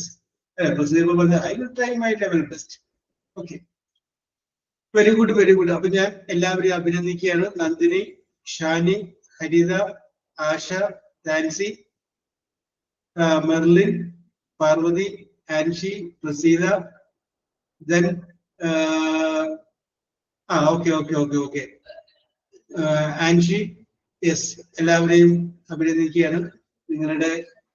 പറഞ്ഞ I will try my level best. Okay, very good. അപ്പൊ ഞാൻ എല്ലാവരെയും അഭിനന്ദിക്കുകയാണ്. Nandini, Shani, Haritha, Asha, Nancy, Merlin, Parvathy, Anshi, Praseetha, then okay Anshi. Yes, എല്ലാവരെയും അഭിനന്ദിക്കുകയാണ്. നിങ്ങളുടെ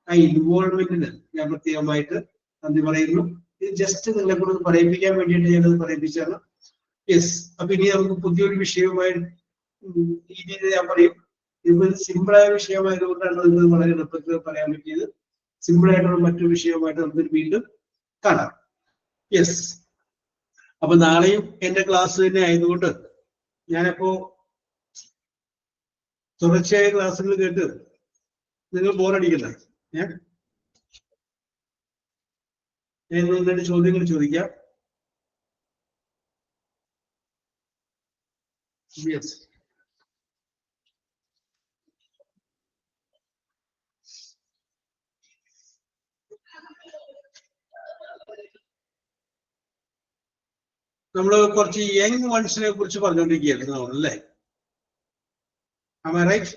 ആ ഇൻവോൾവ്മെന്റിന് ഞാൻ പ്രത്യേകമായിട്ട് നന്ദി പറയുന്നു. ഇത് ജസ്റ്റ് നിങ്ങളെ കൂടെ പറയിപ്പിക്കാൻ വേണ്ടിയിട്ട് ഞാനത് പറയിപ്പിച്ചാണ്. യെസ്, അപ്പൊ ഇനി നമുക്ക് പുതിയൊരു വിഷയവുമായി ഈ രീതിയിൽ ഞാൻ പറയും. ഇത് സിമ്പിളായ വിഷയമായതുകൊണ്ടാണ് ഇത് വളരെ എളുപ്പത്തിൽ പറയാൻ പറ്റിയത്. സിമ്പിൾ ആയിട്ടുള്ള മറ്റൊരു വിഷയവുമായിട്ട് നമുക്ക് വീണ്ടും കാണാം. യെസ്, അപ്പൊ നാളെയും എന്റെ ക്ലാസ് തന്നെ ആയതുകൊണ്ട് ഞാനപ്പോ തുടർച്ചയായ ക്ലാസ്സുകൾ കേട്ട് നിങ്ങൾ ബോറടിക്കണ്ട. ഞാൻ രണ്ട് ചോദ്യങ്ങൾ ചോദിക്കാം. യെസ്, നമ്മള് കുറച്ച് യങ് വൺസിനെ കുറിച്ച് പറഞ്ഞുകൊണ്ടിരിക്കുകയായിരുന്നു അല്ലേ? Am I right?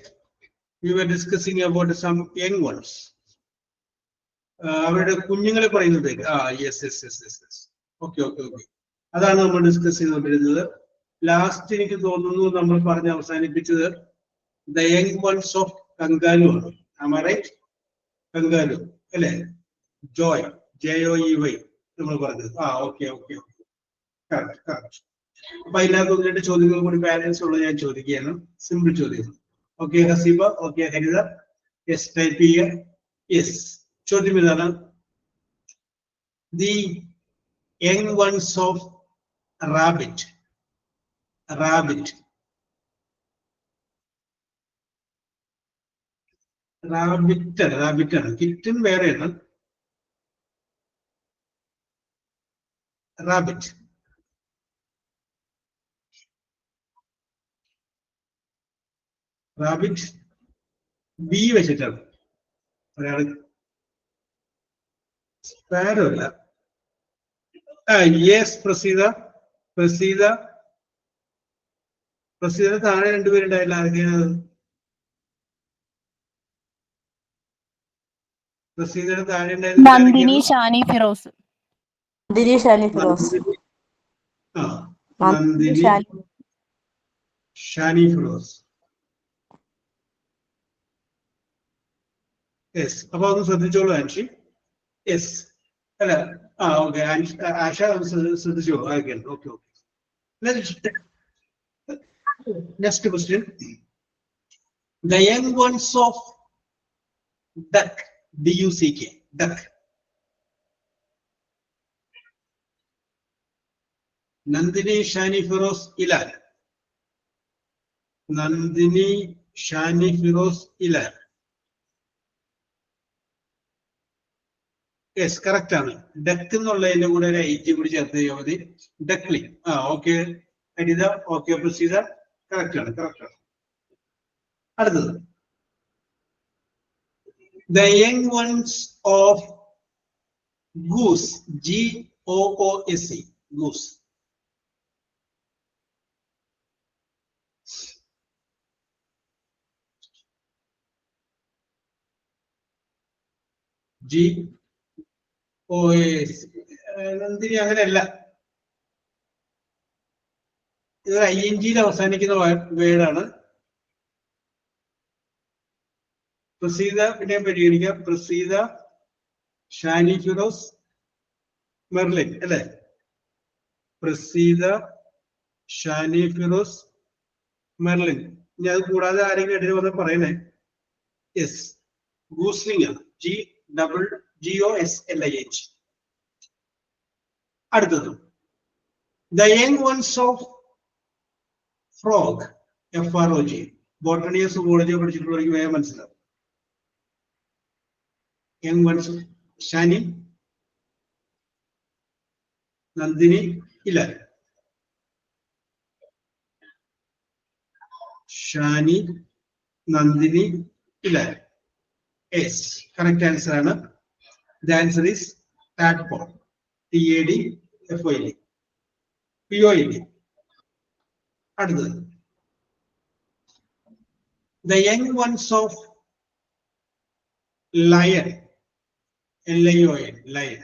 We were discussing about some young ones. അവരുടെ കുഞ്ഞുങ്ങളെ പറയുന്നത്. യെസ്. ഓക്കെ. അതാണ് നമ്മൾ ഡിസ്കസ് ചെയ്തുകൊണ്ടിരുന്നത്. ലാസ്റ്റ് എനിക്ക് തോന്നുന്നു നമ്മൾ പറഞ്ഞ് അവസാനിപ്പിച്ചത് ദ യങ് വൺസ് ഓഫ് കങ്കാലു ആണ്. Am I right? കങ്കാലു അല്ലേ? ജോയ്, JOEY നമ്മൾ പറഞ്ഞത്. ഓക്കെ. കറക്റ്റ്. അപ്പൊ അതിനകത്ത് രണ്ട് ചോദ്യങ്ങൾ കൂടി ബാലൻസ് ഉള്ളത് ഞാൻ ചോദിക്കുകയാണ്. സിമ്പിൾ ചോദ്യം. ഓക്കെ ഹസീബ, ഓക്കെ ഹരിത, യെസ് ടൈപ്പ് ചെയ്യുക. യെസ്, ചോദ്യം ഇതാണ്. The young ones of rabbit ആണ്. കിറ്റൻ വേറെയാണ്. റാബിറ്റ് ബി വെച്ചിട്ടാണ്. ഒരാള് സ്പാരോ അല്ല. യെസ്, പ്രസീത താഴെ രണ്ടുപേരുണ്ടായില്ല. ആരൊക്കെയാണ്? പ്രസീതയുടെ താഴെ നന്ദിനി, ഷാനി, ഫിറോസ്. നന്ദിനി, ഷാനി, ഫിറോസ്. യെസ്, അപ്പൊ ഒന്ന് ശ്രദ്ധിച്ചോളൂ ആൻഷി. യെസ് അല്ല ഓക്കെ ആശ ശ്രദ്ധിച്ചോ? Okay okay okay. Next question. The young ones of duck, D-U-C-K, duck. Nandini, Shani, Firoz, Ilan. Nandini, Shani, Firoz, Ilan. Yes, correct ആണ്. ഡക്ക് എന്നുള്ളതിന്റെ കൂടെ ഒരു ഐറ്റി കൂടി ചേർത്ത് കഴിഞ്ഞാൽ മതി. ഡക്ലിംഗ്. ഓക്കെ ഹരിത, ഓക്കെ പ്രസീത, കറക്റ്റ് ആണ്, കറക്റ്റ് ആണ്. അടുത്തത് the young ones of goose, G-O-O-S-E, goose. G-O-A-S. Nandini അങ്ങനെയല്ല, ഇത് ING-യിൽ അവസാനിക്കുന്ന വേർഡാണ്. പ്രസീത പിന്നെ പരിഗണിക്കാം. പ്രസീത, ഷാനി ഫിറോസ്, മെർലിൻ അല്ലെ? പ്രസീത, ഷാനി ഫിറോസ്, മെർലിൻ. ഇനി അത് കൂടാതെ ആരെങ്കിലും ഇടയിൽ വന്ന് പറയണേ. യെസ്, ഗൂസ്ലിംഗ് ആണ്. G-O-S-L-I-N-G. അടുത്തത് the young ones of frog, F-R-O-G. ബോട്ടണിയോ സുവോളജിയോ പഠിച്ചിട്ടുള്ളവർക്ക് വേഗം മനസ്സിലാവും. young ones, Shani, Nandini, ഇലാൻ. Shani, Nandini, ഇലാൻ. Yes, correct answer ആണ്. The answer is tadpole. T-A-D-F-O-L-E. P-O-L-E. അടുത്തത് the young ones of lion, L-I-O-N, lion.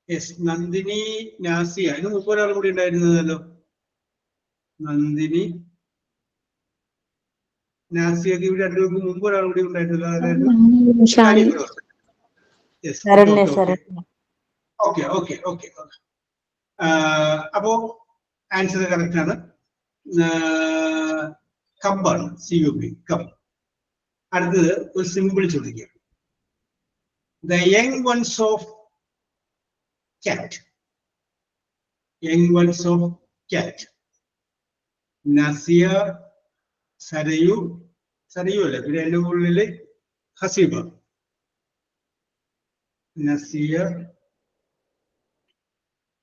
Yes, Nandini, Nazia. ഇതിന് മുമ്പ് ഒരാൾ കൂടി ഉണ്ടായിരുന്നല്ലോ. നന്ദിനി, നാസിയൊക്കെ ഇവിടെ രണ്ടുപേർക്ക് മുമ്പ് ഒരാൾ കൂടി ഉണ്ടായിരുന്നല്ലോ. Okay okay okay. അപ്പോ ആൻസർ കറക്റ്റ് ആണ്. കമ്പാണ്, CUB, കം. അടുത്തത് ഒരു സിമ്പിൾ ചോദിക്കാം. the young ones of cat, young ones of cat. നസിയ, Sarayu, Sarayu അല്ലേ, പിന്നെ അതിന്റെ മുകളില് ഹസീബ. നസിയ,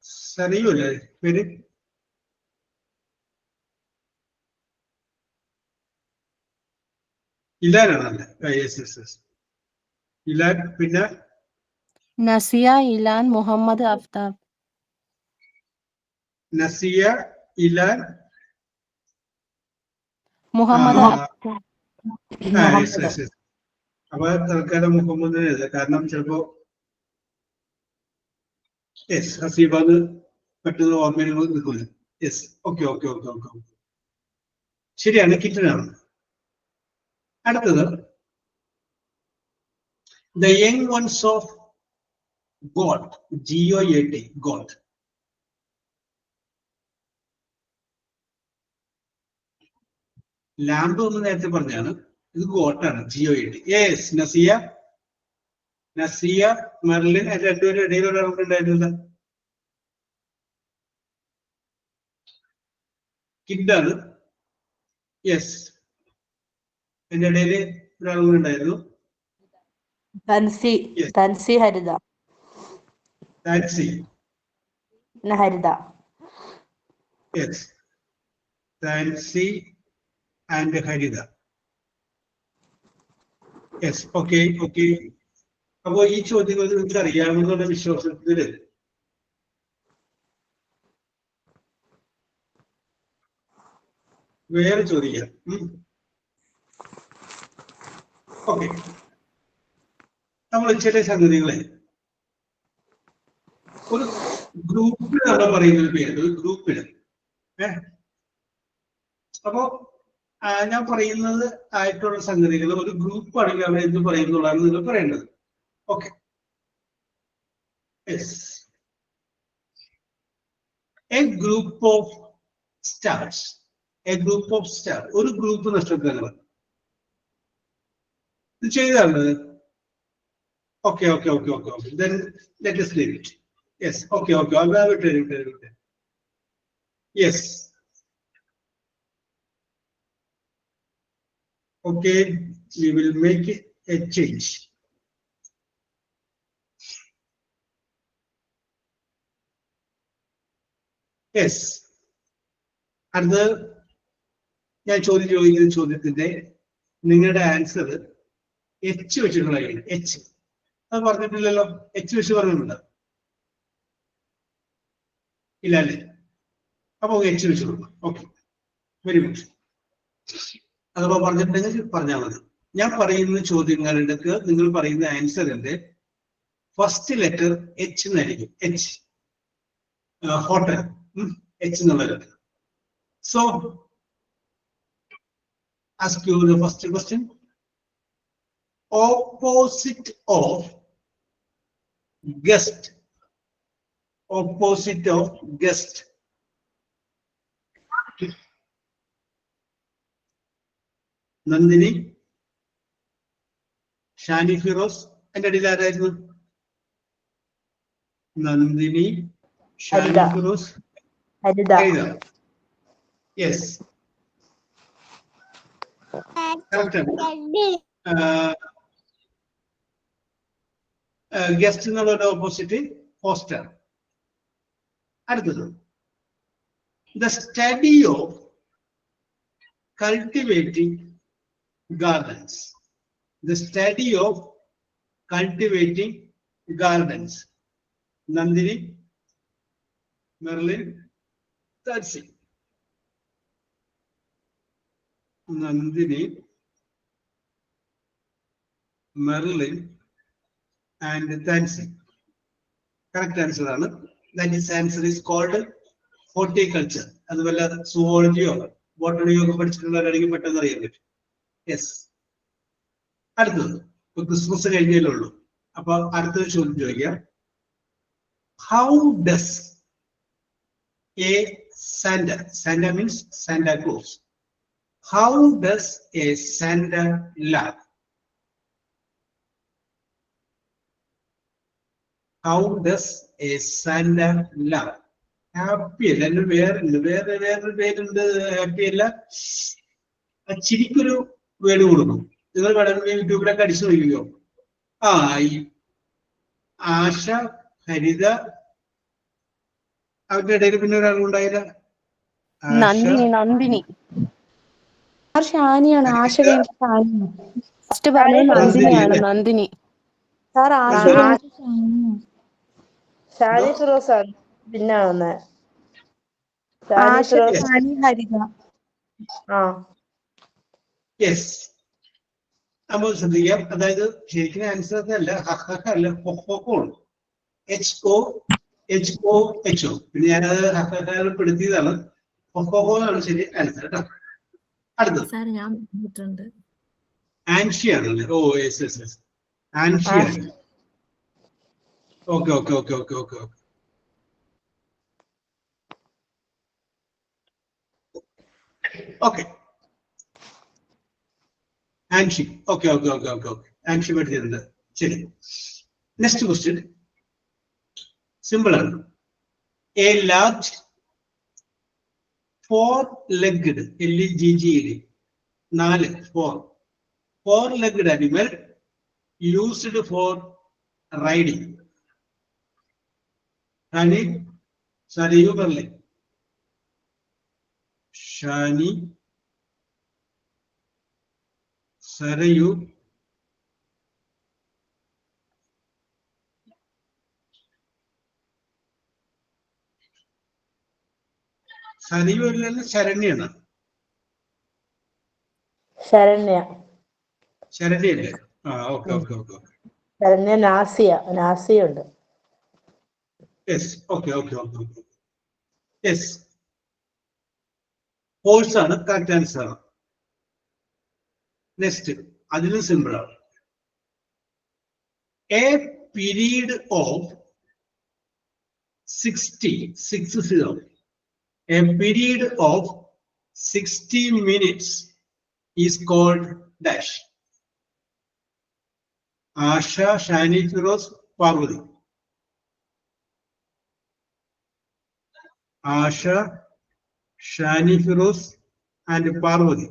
സരയു അല്ലേ പേര്? ഇലാനാണല്ലേ? Yes yes yes, Ilan. പിന്നെ നസിയ, ഇലാൻ, മുഹമ്മദ്, അഫ്താബ്. നസിയ, ഇലാൻ, മുഹമ്മദ്. അപ്പൊ തൽക്കാലം മുഹമ്മദിനെ എഴുതാം, കാരണം ചിലപ്പോ യെസ് ഹസീബാന്ന് മറ്റൊന്ന് ഓർമ്മയിൽ നിൽക്കില്ല. Yes, okay okay okay okay, ശരിയാണ്, കിറ്റനാണ്. അടുത്തത് the young ones of goat, G-O-A-T, goat. Lamb എന്ന് നേരത്തെ പറഞ്ഞാണ്, ഇത് ഗോട്ടാണ്, G-O-A-T. Yes, നസിയ, നസിയ, Merlin. അതിന്റെ രണ്ടുപേരും ഇടയിൽ ഒരാൾക്ക് ഉണ്ടായിരുന്നില്ല, കിഡാണ്. യെസ്, അതിന്റെ ഇടയിൽ ഒരാൾ ഉണ്ടായിരുന്നു, Tansi, Tansi, Haritha, Tansi, Haritha. Yes, Tansi and Haritha. Yes, okay okay. അപ്പോ ഈ ചോദ്യങ്ങൾ നിങ്ങൾക്ക് അറിയാമെന്നുള്ള വിശ്വാസത്തില് വേറെ ചോദിക്കാം. ഓക്കെ, നമ്മൾ ചില സംഗതികളെ ഒരു ഗ്രൂപ്പിൽ നമ്മൾ പറയുന്ന ഒരു പേര്, ഒരു ഗ്രൂപ്പില്. അപ്പോ ഞാൻ പറയുന്നത് ആയിട്ടുള്ള സംഗതികൾ ഒരു ഗ്രൂപ്പ് ആണെങ്കിൽ അവിടെ എന്ത് പറയുന്നുള്ളതാണ് നിങ്ങൾ പറയേണ്ടത്. Okay. Yes. A group of stars. A group of stars. ഒരു ഗ്രൂപ്പ് നക്ഷത്രങ്ങൾ. ഇത് ചെയ്താണ്. Okay. Then let us leave it. Yes. Okay. I will tell you. Yes. Okay. We will make a change. Yes. അത് ഞാൻ ചോദിക്കുന്ന ചോദ്യത്തിന്റെ നിങ്ങളുടെ ആൻസർ എച്ച് വെച്ചിട്ടുള്ള എച്ച് അത് പറഞ്ഞിട്ടില്ലല്ലോ. എച്ച് വെച്ച് പറഞ്ഞിട്ടുണ്ട് ഇല്ല അല്ലേ? അപ്പൊ എച്ച് വെച്ച് കൊടുക്കും. Okay, very good. അഥവാ പറഞ്ഞിട്ടുണ്ടെങ്കിൽ പറഞ്ഞാൽ മതി. ഞാൻ പറയുന്ന ചോദ്യങ്ങൾക്ക് നിങ്ങൾ പറയുന്ന ആൻസറിന്റെ ഫസ്റ്റ് ലെറ്റർ എച്ച് എന്നായിരിക്കും. എച്ച് ഹോട്ടൽ എച്ച് എന്നുള്ള letter. So ask you the first question. Opposite of guest. Opposite of guest. Nandini, Shani Firoz, and Adila. Nandini, Shani Firoz, Adila. Yes. Guest എന്നുള്ള ഓപ്പോസിറ്റ് ഹോസ്റ്റർ. അടുത്തത് the study of cultivating gardens. The study of cultivating gardens. Nandini, Merlin, Tansi. Nandini, Merlin, and Tansi. Correct answer ആണ്. That is answer is called horticulture. അതുപോലെ സുവോളജിയോ ബോട്ടണിയോ ഒക്കെ പഠിച്ചിട്ടുള്ളവരാണെങ്കിൽ പെട്ടെന്ന് അറിയാൻ പറ്റും. യെസ്. അടുത്തത് ക്രിസ്മസ് കഴിഞ്ഞേ ഉള്ളൂ. അപ്പൊ അടുത്തൊരു ചോദ്യം ചോദിക്കാം. How does a Santa means Santa Claus. How does a Santa laugh? How does a Santa laugh? Happy അല്ല, വേറെ പേരുണ്ട്. ഹാപ്പി അല്ല, ചിരിക്കൊരു വേട് കൊടുക്കും. നിങ്ങൾ വേണമെങ്കിൽ യൂട്യൂബിലൊക്കെ അടിച്ചു നോക്കിയോ. ഈ ആശ, ഹരിത, അവരുടെ ഇടയിൽ പിന്നെ ഒരാളുണ്ടായില്ല. നന്ദിനി. ഷാനിയാണ്. ആശ കഴിഞ്ഞ ഷാനിയാണ്. ഫസ്റ്റ് പറഞ്ഞത് നന്ദിനിയാണ്. നന്ദിനി സാർ ആശ കഴിഞ്ഞ ഷാനിയാണ്. ഷാനി ഫിറോസ് ആണ് പിന്നെ വന്നേ. ആശ, ഷാനി, ഹരിത. യെസ്. നമ്മൾ ശ്രദ്ധിക്കാം. അതായത് ശരിക്കും ആൻസർ അല്ല, അല്ല, ഹൊഹോണ്. HOHO. പിന്നെ ഞാനത് പെടുത്തിയതാണ്. ഹൊഹോ എന്നാണ് ശരി ആൻസർ കേട്ടോ. അടുത്തത് ആൻഷിയാണല്ലേ? Oh yes. ആൻഷിയാണ്. Okay. Okay, Anshi. Okay. Anshi പഠിച്ചിട്ടുണ്ട്. ശരി. നെക്സ്റ്റ് ക്വസ്റ്റ്യൻ സിമ്പിൾ ആണ്. A large four-legged, LEGGED, 4-legged animal used for riding. Shani, sorry, you Merlin. Shani, sorry, you. സരിയല്ല, ശരണ്യാണ്. ശരണ്യല്ലേ? ഓക്കെ. ശരണ്യ. നാസിയുണ്ട്. യെസ്. ഓക്കെ. യെസ്. ഹോഴ്സ് ആണ് കറക്റ്റ് ആൻസർ. നെക്സ്റ്റ് അതിലും സിമ്പിൾ ആണ്. A period of 60, a period of 60 minutes is called dash. Asha, Shani, Firoz, Parvati. Asha, Shani, Firoz, and Parvati.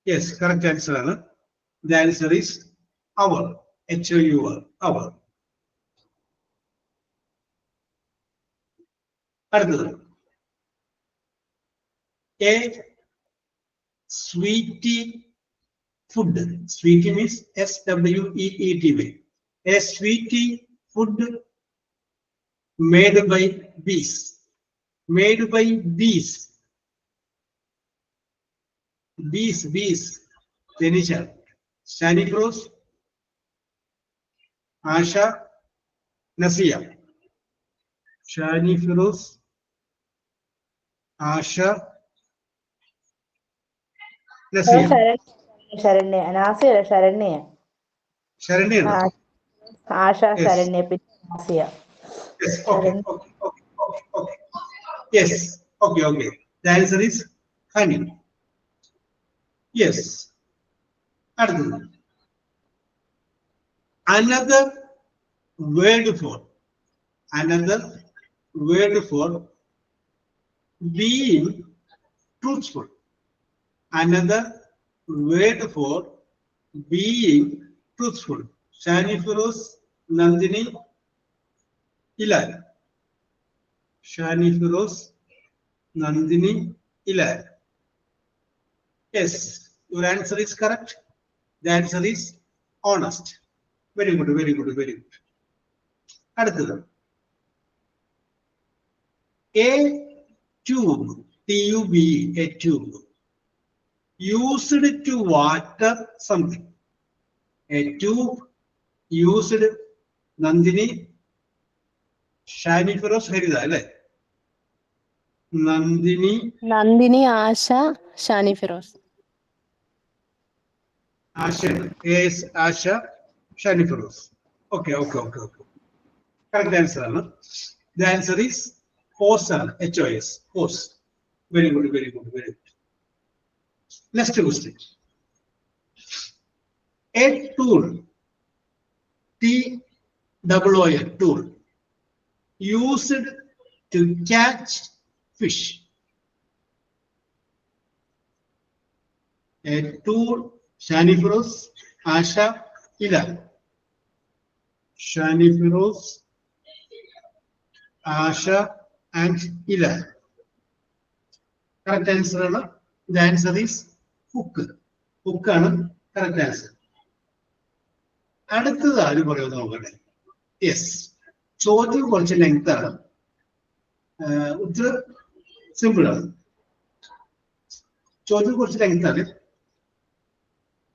Yes, correct answer. The answer is hour. H-O-U-R, hour. அடுத்தது. A sweetie food. Sweetie means S-W-E-E-T-Y. A sweetie food made by bees. Made by bees. Bees. Denisha. Shani Cruz. Asha. Nasia. Shani Firoz. Asha. Nasia. Saranya Nazia Saranya Sharanya. Asha Yes. Saranya പിന്നെ Nazia Yes. Okay. Yes. Okay. The answer is honey. Yes. அடுத்தது. Another word for being truthful. Another word for being truthful. Shani Firoz, Nandini, Ilal. Shani Firoz, Nandini, Ilal. Yes, your answer is correct. The answer is honest. Very good. അടുത്തത്. A tube, T-U-B-E, a tube, used to water something. A tube used, Nandini, Shani Firoz, Harida, അല്ലേ? Nandini, Asha, Shani Firoz. Asha, yes, Asha, Shani Firoz. Okay. Correct answer. The answer is hose, H-O-S, hose. Very good. Next question. A tool, T-O-O-L, tool, used to catch fish. A tool, Shani Firoz, Asha, Ilal. Shani Firoz, Asha, and Ilal. Correct answer. The answer is hook. Hook ആണ് correct answer. അടുത്തത് ആര് പറയുമെന്ന് നോക്കട്ടെ. യെസ്, ചോദ്യം കുറച്ച് ലെങ്ത് ആണ്, ഉത്തരം സിമ്പിൾ ആണ്. ചോദ്യം കുറച്ച് ലെങ്ത് ആണ്.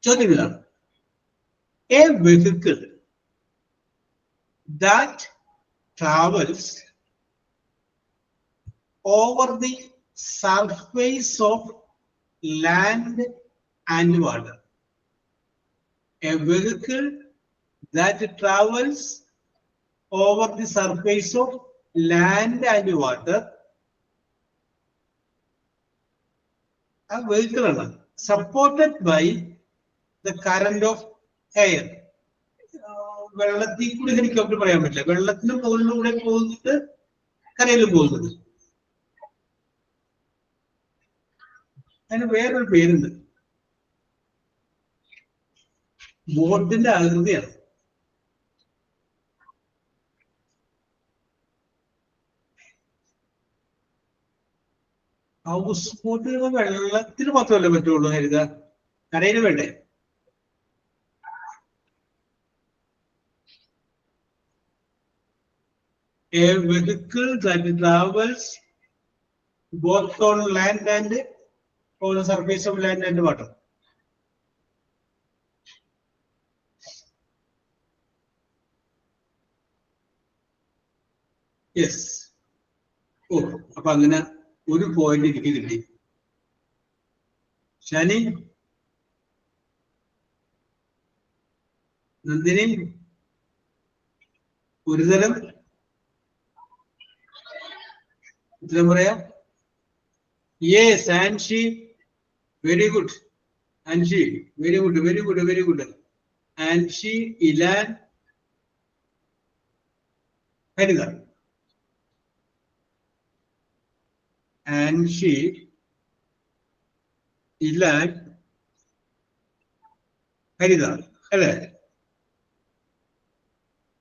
ചോദ്യം ഇതാണ്. A vehicle that travels over the surface of land and water. A vehicle that travels over the surface of land and water. A vehicle ആണ് supported by the current of air. വെള്ളത്തിൽ കൂടി ഹെലികോപ്റ്റർ പറയാൻ പറ്റില്ല. വെള്ളത്തിന് മുകളിലൂടെ പോകുന്നത്, കരയിലും പോകുന്നത്. അതിന് വേറൊരു പേരുണ്ട്. ബോട്ടിന്റെ ആകൃതിയാണ്. ഹൗസ് ബോട്ടുകൾ വെള്ളത്തിന് മാത്രമല്ലേ പറ്റുള്ളൂ ഹരിത, കരയിൽ വേണ്ടേ? A vehicle that travels both on land and on the surface of land and water. Yes. Oh, അപ്പൊ അങ്ങനെ ഒരു പോയിന്റ് എനിക്ക് കിട്ടി. ഷാനി നന്ദിനി ഒരുതരം ഉത്തരം പറയാം. Yes, Anshi, very good. Anshi, very good, very good, very good. Anshi, Ilan, Haritha. Anshi, Ilan, Haritha അല്ലേ?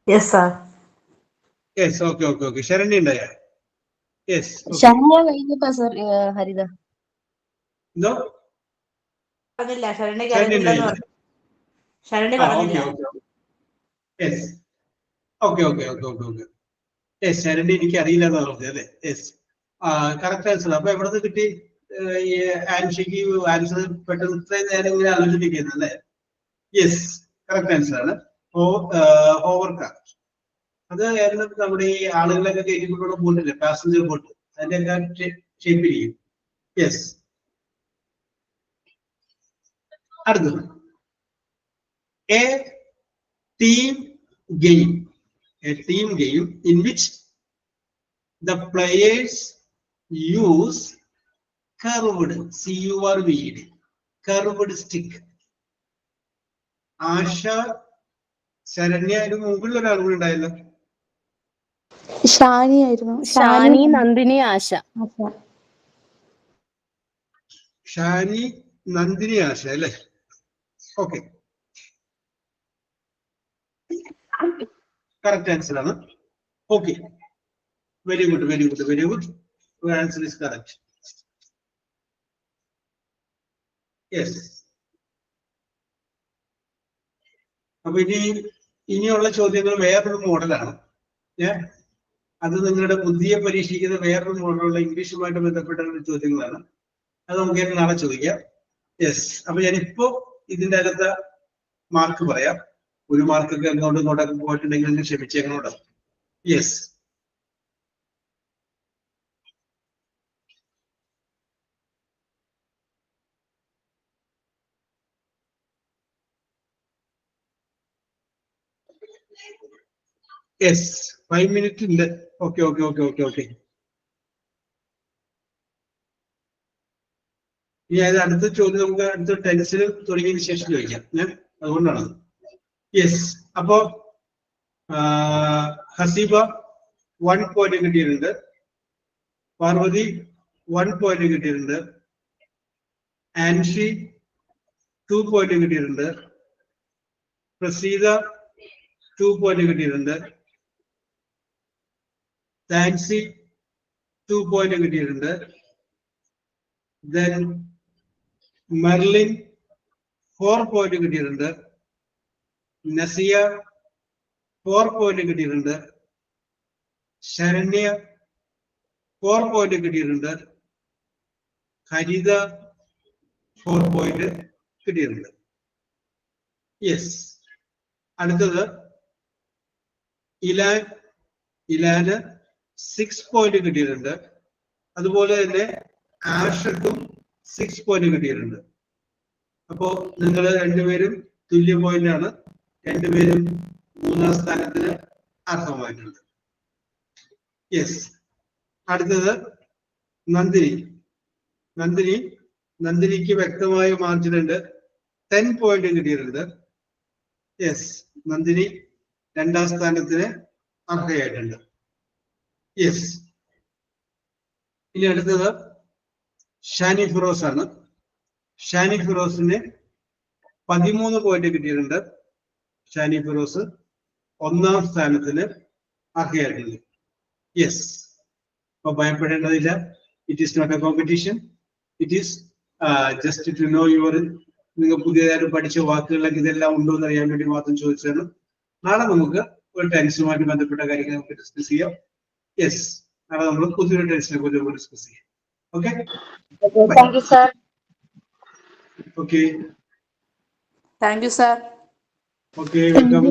Yes sir. Yes, okay okay okay. Saranya ഉണ്ടായ? യെസ്. ശരണ്യ കഴിഞ്ഞപ്പോ സർ ഹരിത. എന്തോ പറഞ്ഞില്ല, ശരണ്യക്ക് ശരണ്യ അറിയില്ലെന്ന് ഉണ്ടായില്ല? പറഞ്ഞു. ശരണ്യ ഓക്കെ പറഞ്ഞില്ല. Okay. Yes, okay okay okay okay okay. Yes, Saranya എനിക്ക് അറിയില്ല എന്നാ പറഞ്ഞത് അല്ലേ? Yes, correct answer. അപ്പൊ എവിടെ നിന്ന് കിട്ടി ഈ ആൻഷിക്ക് ആൻസർ പെട്ടെന്ന് ഇത്രയും നേരം ഇങ്ങനെ ആലോചിച്ചിരിക്കുന്നത് അല്ലേ? യെസ്, കറക്റ്റ് ആൻസർ ആണ്. ഓവർകാസ്റ്റ്. അത് നമ്മുടെ ഈ ആളുകളൊക്കെ കയറ്റിക്കൊണ്ടുള്ള ബോട്ടില്ലേ, പാസഞ്ചർ ബോട്ട്, അതിന്റെ ഷേപ്പിരിക്കും. യെസ്. അടുത്തത് A team game. A team game in which the players use curved, C-U-R-V-E-D, curved stick. ആശ, ശരണ്യ, അതിന് മുകളിൽ ഒരാൾ കൂടി ഉണ്ടായല്ലോ. ഷാനി ആയിരുന്നു. ഷാനി, നന്ദിനി, ആശ. ഷാനി, നന്ദിനി, ആശ അല്ലേ? ഓക്കെ, കറക്റ്റ് ആൻസർ ആണ്. Okay, very good, very good, very good. Answer is correct. Yes. അപ്പൊ ഇനിയുള്ള ചോദ്യങ്ങൾ വേറൊരു മോഡലാണ്. അത് നിങ്ങളുടെ ബുദ്ധിയെ പരീക്ഷിക്കുന്ന വേറൊരു മോഡലുള്ള ഇംഗ്ലീഷുമായിട്ട് ബന്ധപ്പെട്ട ചോദ്യങ്ങളാണ്. അത് നമുക്ക് നാളെ ചോദിക്കാം. യെസ്. അപ്പൊ ഞാനിപ്പോ ഇതിന്റെ അകത്ത് മാർക്ക് പറയാം. ഒരു മാർക്കൊക്കെ അങ്ങോട്ടും ഇങ്ങോട്ടൊക്കെ പോയിട്ടുണ്ടെങ്കിൽ ക്ഷമിച്ചേക്കണോട്ടോ. യെസ്. യെസ്, 5 മിനിറ്റ് ഉണ്ട്. Okay okay okay okay okay. ഇനി അത് അടുത്ത ചോദ്യം നമുക്ക് അടുത്ത ടെൻസിൽ തുടങ്ങിയതിന് ശേഷം ചോദിക്കാം. അതുകൊണ്ടാണ്. യെസ്. അപ്പോ ഹസീബ 1 പോയിന്റ് കിട്ടിയിട്ടുണ്ട്. പാർവതി 1 പോയിന്റ് കിട്ടിയിട്ടുണ്ട്. ആൻഷി 2 പോയിന്റ് കിട്ടിയിട്ടുണ്ട്. പ്രസീത 2 പോയിന്റ് കിട്ടിയിട്ടുണ്ട്. താൻസി 2 പോയിന്റ് കിട്ടിയിട്ടുണ്ട്. ദെൻ മെർലിൻ 4 പോയിന്റ് കിട്ടിയിട്ടുണ്ട്. നസിയ 4 പോയിന്റ് കിട്ടിയിട്ടുണ്ട്. ശരണ്യ 4 പോയിന്റ് കിട്ടിയിട്ടുണ്ട്. ഹരിത 4 പോയിന്റ് കിട്ടിയിട്ടുണ്ട്. യെസ്. അടുത്തത് ഇലാന് 6 പോയിന്റ് കിട്ടിയിട്ടുണ്ട്. അതുപോലെ തന്നെ ആഷക്കും 6 പോയിന്റ് കിട്ടിയിട്ടുണ്ട്. അപ്പോ നിങ്ങൾ രണ്ടുപേരും തുല്യ പോയിന്റ് ആണ്. രണ്ടുപേരും 3-ാം സ്ഥാനത്തിന് അർഹമായിട്ടുണ്ട്. യെസ്. അടുത്തത് നന്ദിനിക്ക് വ്യക്തമായ മാർജിൻ ഉണ്ട്. 10 പോയിന്റ് കിട്ടിയിട്ടുണ്ട്. യെസ്, നന്ദിനി 2-ാം സ്ഥാനത്തിന് അർഹയായിട്ടുണ്ട്. യെസ്. ഇനി അടുത്തത് ഷാനി ഫിറോസ് ആണ്. ഷാനി ഫിറോസിന് 13 പോയിന്റ് കിട്ടിയിട്ടുണ്ട്. ഷാനി ഫിറോസ് 1-ാം സ്ഥാനത്തിന് അർഹയായിട്ടുണ്ട്. യെസ്. അപ്പൊ ഭയപ്പെടേണ്ടതില്ല. It is not a competition. It is just to know your, നിങ്ങൾ പുതിയതായിട്ട് പഠിച്ച വാക്കുകളിലൊക്കെ ഇതെല്ലാം ഉണ്ടോ എന്ന് അറിയാൻ വേണ്ടി മാത്രം ചോദിച്ചാണ്. നാളെ നമുക്ക് ഒരു ടെൻസുമായിട്ട് ബന്ധപ്പെട്ട കാര്യങ്ങൾ നമുക്ക് ഡിസ്കസ് ചെയ്യാം. യെസ്, നാളെ നമ്മൾ പുതിയൊരു ടെൻസിനെ കുറിച്ച് ഡിസ്കസ് ചെയ്യാം. Okay, thank you sir. Okay, thank you sir. Okay, welcome.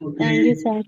Thank you, sir.